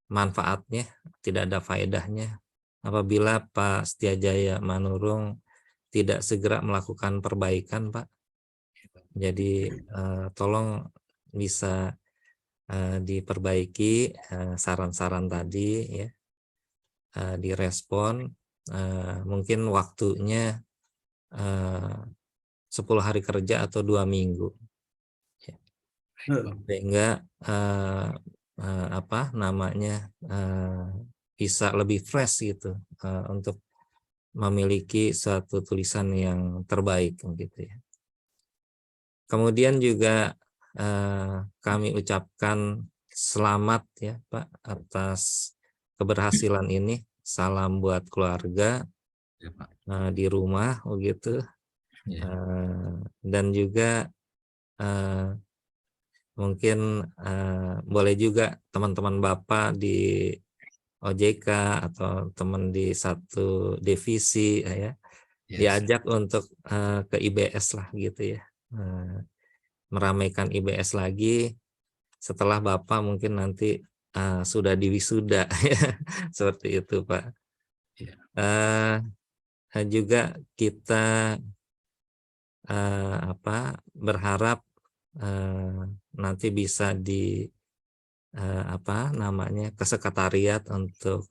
manfaatnya, tidak ada faedahnya apabila Pak Setiajaya Manurung tidak segera melakukan perbaikan, Pak. Jadi tolong bisa diperbaiki saran-saran tadi ya, direspon. Mungkin waktunya 10 hari kerja atau 2 minggu. Sehingga bisa lebih fresh gitu untuk memiliki suatu tulisan yang terbaik gitu ya. Kemudian juga kami ucapkan selamat ya Pak atas keberhasilan ini. Salam buat keluarga Ya, Pak. di rumah begitu. Ya. Dan juga mungkin boleh juga teman-teman Bapak di OJK atau teman di satu divisi ya Yes. diajak untuk ke IBS lah gitu ya, meramaikan IBS lagi setelah Bapak mungkin nanti sudah diwisuda ya seperti itu Pak. Ya. Juga kita berharap nanti bisa di ke sekretariat untuk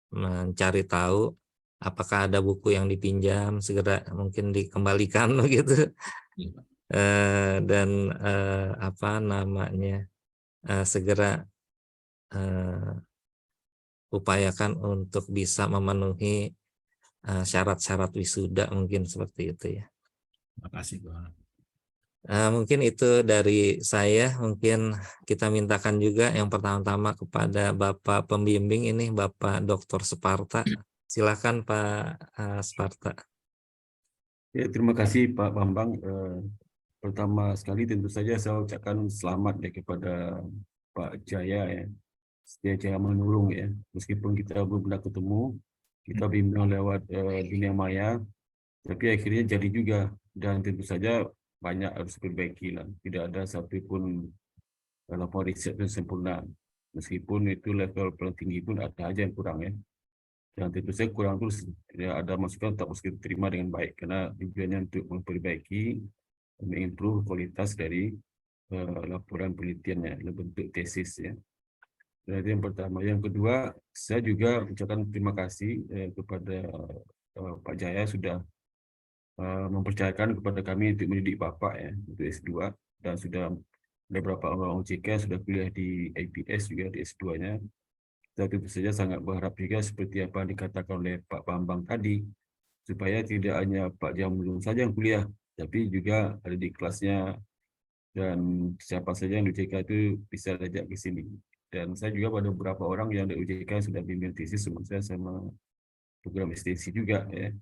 mencari tahu apakah ada buku yang dipinjam segera mungkin dikembalikan begitu. Dan segera upayakan untuk bisa memenuhi syarat-syarat wisuda mungkin seperti itu ya. Terima kasih Pak. Mungkin itu dari saya. Mungkin kita mintakan juga yang pertama-tama kepada Bapak pembimbing ini, Bapak Dr. Sparta. Silakan Pak Sparta. Ya, terima kasih Pak Bambang. Pertama sekali tentu saja saya ucapkan selamat ya kepada Pak Jaya ya, Setiajaya Manurung ya. Meskipun kita belum pernah ketemu, kita bimbang lewat dunia maya, tapi akhirnya jadi juga. Dan tentu saja banyak harus diperbaiki lah. Tidak ada satupun laporan riset yang sempurna. Meskipun itu level paling tinggi pun ada aja yang kurang ya. Dan tentu saja kurang terus ya, ada masukan tak harus kita terima dengan baik karena tujuannya untuk memperbaiki, mengimprove kualitas dari laporan penelitiannya dalam bentuk tesis ya. Dan itu yang pertama. Yang kedua, saya juga ucapkan terima kasih kepada Pak Jaya sudah mempercayakan kepada kami untuk mendidik Bapak ya untuk S2, dan sudah ada beberapa orang OJK sudah kuliah di IPS juga di S2-nya. Kita tentu saja sangat berharap juga seperti apa yang dikatakan oleh Pak Bambang tadi, supaya tidak hanya Pak Jamulung saja yang kuliah, tapi juga ada di kelasnya dan siapa saja yang di OJK itu bisa diajak ke sini. Dan saya juga pada beberapa orang yang di OJK sudah bimbing tesis sama program ekstensi juga ya.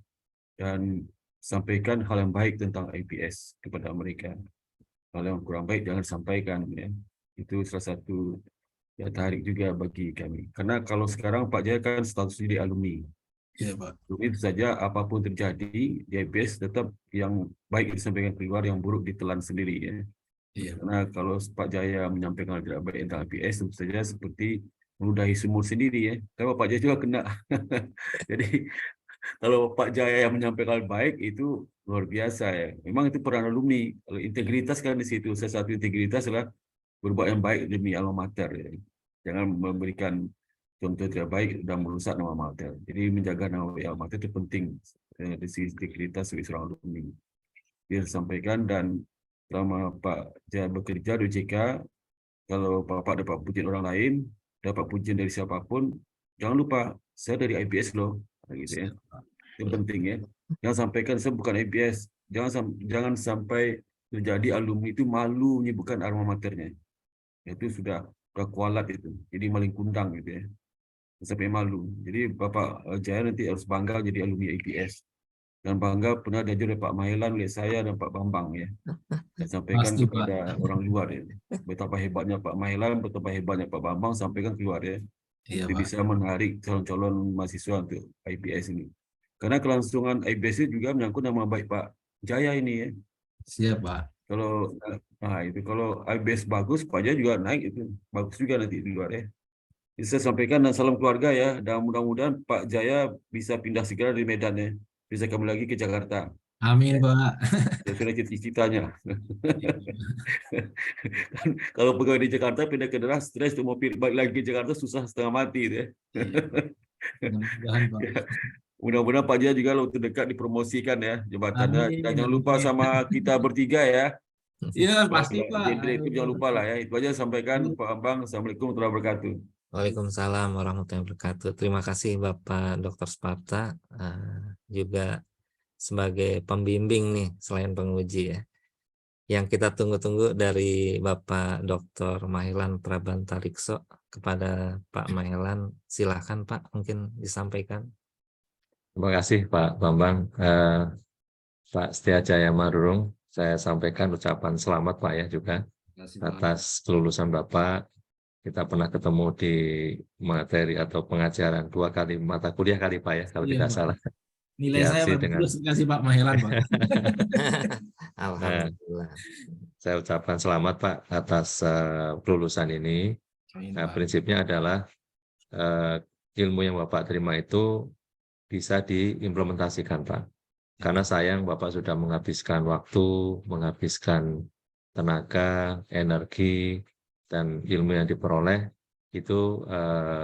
Dan sampaikan hal yang baik tentang IPS kepada mereka. Hal yang kurang baik jangan sampaikan ya. Itu salah satu yang tarik juga bagi kami. Karena kalau sekarang Pak Jaya kan statusnya di alumni. Iya Pak. Itu saja apapun terjadi di IPS tetap yang baik disampaikan keluar, yang buruk ditelan sendiri ya. Iya. Karena kalau Pak Jaya menyampaikan hal tidak baik tentang IPS tentu saja seperti meludahi sumur sendiri ya. Tapi Pak Jaya juga kena. Jadi kalau Pak Jaya yang menyampaikan baik itu luar biasa ya. Memang itu peran alumni. Kalau integritas kan di situ. Salah satu integritas adalah berbuat yang baik demi alma mater. Ya. Jangan memberikan contoh tidak baik dan merusak nama alma mater. Jadi menjaga nama alma mater itu penting dari sisi integritas sebagai seorang alumni. Dia sampaikan, dan selama Pak Jaya bekerja di OJK, kalau Bapak dapat pujian orang lain, dapat pujian dari siapapun, jangan lupa saya dari IPS loh. Gitu ya. Yang penting ya. Jangan sampaikan saya bukan IPS. Jangan sampai terjadi alumni itu malu menyebutkan alma maternya. Itu sudah kualat itu. Jadi maling kundang gitu ya. Sampai malu. Jadi Bapak Jaya nanti harus bangga jadi alumni IPS. dan bangga pernah diajar oleh Pak Mahelan, oleh saya dan Pak Bambang ya. Saya sampaikan Pasti, Pak. kepada orang luar ya. Betapa hebatnya Pak Mahelan, betapa hebatnya Pak Bambang, sampaikan keluar ya. Iya, Jadi Pak. bisa menarik calon-calon mahasiswa untuk IPS ini. Karena kelangsungan IPS itu juga menyangkut nama baik Pak Jaya ini ya. Siap, Pak. Kalau IPS bagus, Pak Jaya juga naik itu. Bagus juga nanti di luar ya. Jadi saya sampaikan dan salam keluarga ya. Dan mudah-mudahan Pak Jaya bisa pindah segera dari Medan ya. Bisa kembali lagi ke Jakarta. Amin, Pak. Sesuai cita-citanya. Kalau pegawai di Jakarta pindah ke daerah, stres tuh mau balik lagi ke Jakarta susah setengah mati ya. Mudah-mudahan, Pak. Mudah-mudahan Pak Jaya juga waktu dekat dipromosikan ya jabatannya. Amin. Dan jangan lupa sama kita bertiga ya. Iya, pasti, Kalau Pak. genre itu jangan lupa lah ya. Itu aja sampaikan Pak Bambang. Assalamualaikum warahmatullahi wabarakatuh. Waalaikumsalam warahmatullahi wabarakatuh. Terima kasih Bapak Dr. Sparta, juga sebagai pembimbing nih selain penguji ya. Yang kita tunggu-tunggu dari Bapak Dr. Mahelan Prabantarikso kepada Pak Mahelan, silakan Pak mungkin disampaikan. Terima kasih Pak Bambang. Pak Setiajaya Manurung, saya sampaikan ucapan selamat Pak ya juga atas kelulusan Bapak. Kita pernah ketemu di materi atau pengajaran 2 kali mata kuliah kali Pak ya, kalau tidak salah. Nilai saya bagus kasih Pak Mahelan, Pak. Alhamdulillah. Saya ucapkan selamat Pak atas kelulusan ini. Nah, prinsipnya adalah ilmu yang Bapak terima itu bisa diimplementasikan Pak. Karena sayang Bapak sudah menghabiskan waktu, menghabiskan tenaga, energi, dan ilmu yang diperoleh itu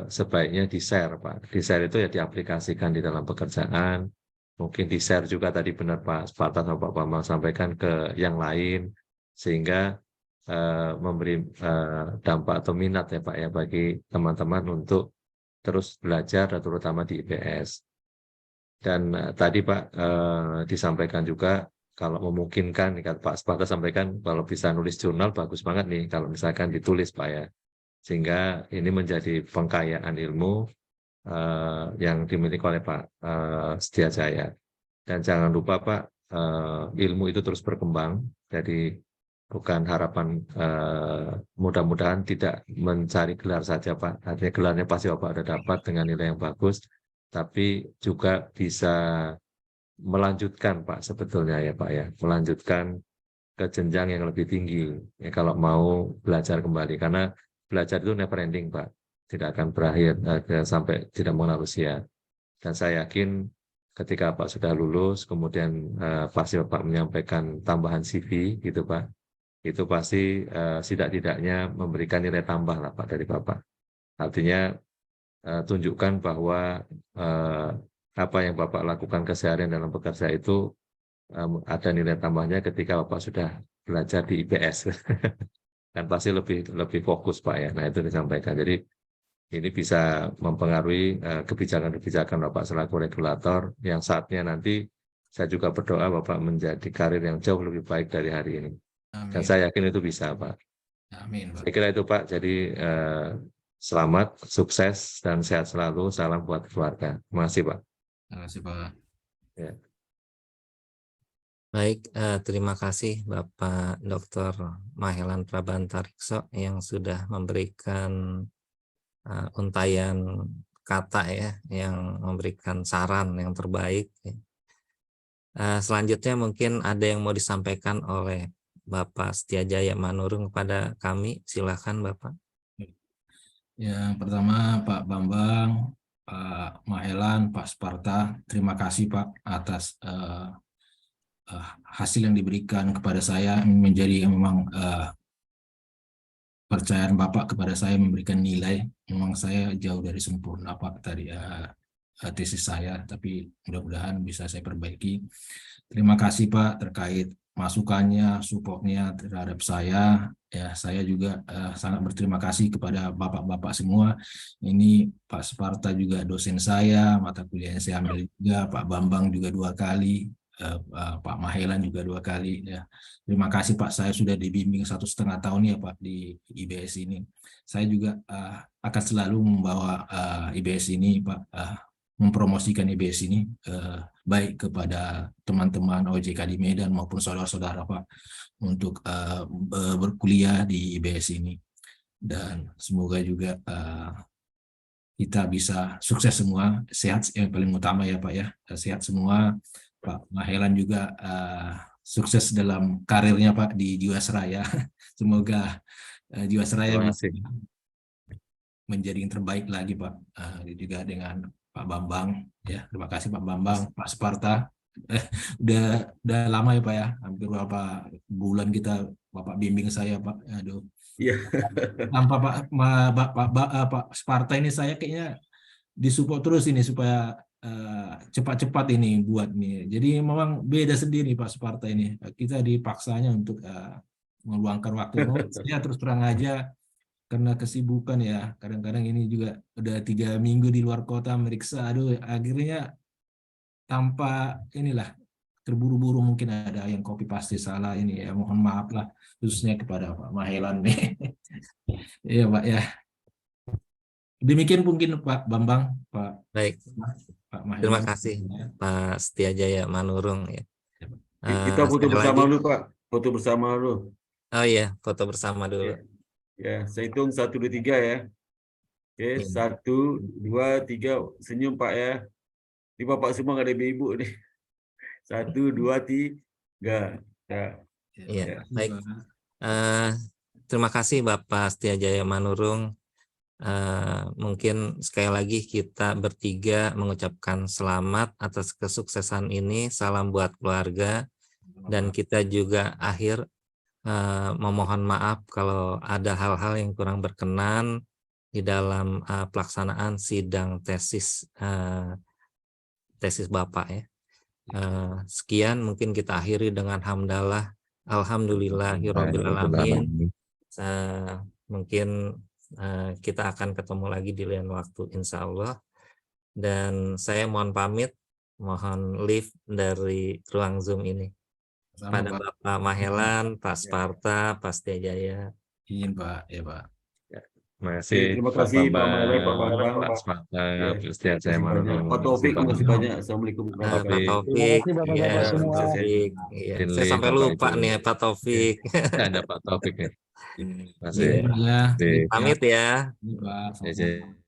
sebaiknya di-share Pak. Di-share itu ya diaplikasikan di dalam pekerjaan, mungkin di-share juga tadi benar Pak Sparta sama Pak Bambang sampaikan ke yang lain, sehingga memberi dampak atau minat ya Pak ya bagi teman-teman untuk terus belajar, terutama di IPS. Dan tadi Pak disampaikan juga kalau memungkinkan, Pak Sparta sampaikan kalau bisa nulis jurnal bagus banget nih kalau misalkan ditulis Pak ya. Sehingga ini menjadi pengkayaan ilmu yang dimiliki oleh Pak Setiajaya. Dan jangan lupa Pak, ilmu itu terus berkembang. Jadi bukan harapan mudah-mudahan tidak mencari gelar saja Pak. Artinya gelarnya pasti Bapak ada dapat dengan nilai yang bagus. Tapi juga bisa melanjutkan Pak sebetulnya ya Pak ya, melanjutkan ke jenjang yang lebih tinggi ya kalau mau belajar kembali, karena belajar itu never ending Pak, tidak akan berakhir sampai tidak mengenal usia. Dan saya yakin ketika Pak sudah lulus kemudian pasti Bapak menyampaikan tambahan CV gitu Pak, itu pasti setidak-tidaknya memberikan nilai tambah lah Pak dari Bapak. Artinya tunjukkan bahwa apa yang Bapak lakukan keseharian dalam bekerja itu ada nilai tambahnya ketika Bapak sudah belajar di IPS. Dan pasti lebih fokus Pak ya. Nah itu disampaikan. Jadi ini bisa mempengaruhi kebijakan-kebijakan Bapak selaku regulator yang saatnya nanti saya juga berdoa Bapak menjadi karir yang jauh lebih baik dari hari ini. Amin. Dan saya yakin itu bisa Pak. Amin, Pak. Saya kira itu Pak. Jadi selamat, sukses, dan sehat selalu. Salam buat keluarga. Terima kasih Pak. Terima kasih Pak. Ya. Baik, terima kasih Bapak Dr. Mahelan Prabantarikso yang sudah memberikan untayan kata ya, yang memberikan saran yang terbaik. Selanjutnya mungkin ada yang mau disampaikan oleh Bapak Setiajaya Manurung kepada kami. Silakan Bapak. Yang pertama Pak Bambang, Pak Mahelan, Pak Sparta, terima kasih Pak atas hasil yang diberikan kepada saya, menjadi memang percayaan Bapak kepada saya memberikan nilai. Memang saya jauh dari sempurna Pak tadi tesis saya, tapi mudah-mudahan bisa saya perbaiki. Terima kasih Pak terkait masukannya, supportnya terhadap saya. Ya, saya juga sangat berterima kasih kepada bapak-bapak semua. Ini Pak Sparta juga dosen saya, mata kuliah yang saya ambil juga, Pak Bambang juga 2 kali, Pak Mahelan juga 2 kali. Ya. Terima kasih Pak, saya sudah dibimbing 1,5 tahun ya Pak di IBS ini. Saya juga akan selalu membawa IBS ini Pak mempromosikan IBS ini baik kepada teman-teman OJK di Medan maupun saudara-saudara Pak untuk berkuliah di IBS ini, dan semoga juga kita bisa sukses semua, sehat yang paling utama ya Pak ya, sehat semua. Pak Mahelan juga sukses dalam karirnya Pak di Jiwasraya. Semoga Jiwasraya Terima bisa kasih. menjadi yang terbaik lagi Pak. Juga dengan Pak Bambang ya, terima kasih Pak Bambang, Pak Sparta. Udah lama ya Pak ya, hampir beberapa bulan kita Bapak bimbing saya Pak. Aduh, Iya. tanpa Pak Sparta ini saya kayaknya disupport terus ini supaya cepat-cepat ini buat nih. Jadi memang beda sendiri Pak Sparta ini. Kita dipaksanya untuk meluangkan waktu. Saya terus terang aja karena kesibukan ya. Kadang-kadang ini juga udah 3 minggu di luar kota meriksa. Aduh, akhirnya tanpa inilah terburu-buru mungkin ada yang copy paste salah ini ya. Mohon maaf lah khususnya kepada Pak Mahelan nih. Iya Pak ya. Demikian mungkin Pak Bambang, Pak Baik, Mahelan. terima kasih Pak Setiajaya Manurung ya. Kita foto Sekali bersama lagi. dulu Pak, foto bersama dulu. Oh iya, foto bersama dulu. Ya, saya hitung 1, 2, 3 ya. Oke, Iya. 1, 2, 3, senyum Pak ya. Ini Bapak semua nggak ada ibu nih. 1, 2, 3. Ya. Iya, baik. Terima kasih Bapak Setiajaya Manurung. Mungkin sekali lagi kita bertiga mengucapkan selamat atas kesuksesan ini. Salam buat keluarga, dan kita juga akhir memohon maaf kalau ada hal-hal yang kurang berkenan di dalam pelaksanaan sidang tesis Bapak ya. Sekian, mungkin kita akhiri dengan hamdalah alhamdulillahirabbil alamin. Mungkin kita akan ketemu lagi di lain waktu insya Allah, dan saya mohon pamit, mohon live dari ruang Zoom ini pada Bapak Mahelan, Pak Sparta, Pak Setiajaya. Izin Pak, ya Pak. Terima kasih Terima Pak kasih Pak Mahelan, Pak Bambang, Bambang, Pak Pak. Sparta, Ya, Pak Setiajaya terima kasih banyak. Manurung. Pak Taufik, terima kasih banyak. Assalamualaikum Pak warahmatullahi wabarakatuh. Taufik, Terima kasih Bapak-Bapak ya, semua. Pak Taufik. Iya. Dinli, Saya sampai Bapak lupa Ibu. nih Pak Taufik. Ada Pak Taufik nih. Terima kasih. Iya. Ya, Terima kasih. Pamit ya. Ini Pak. Izin.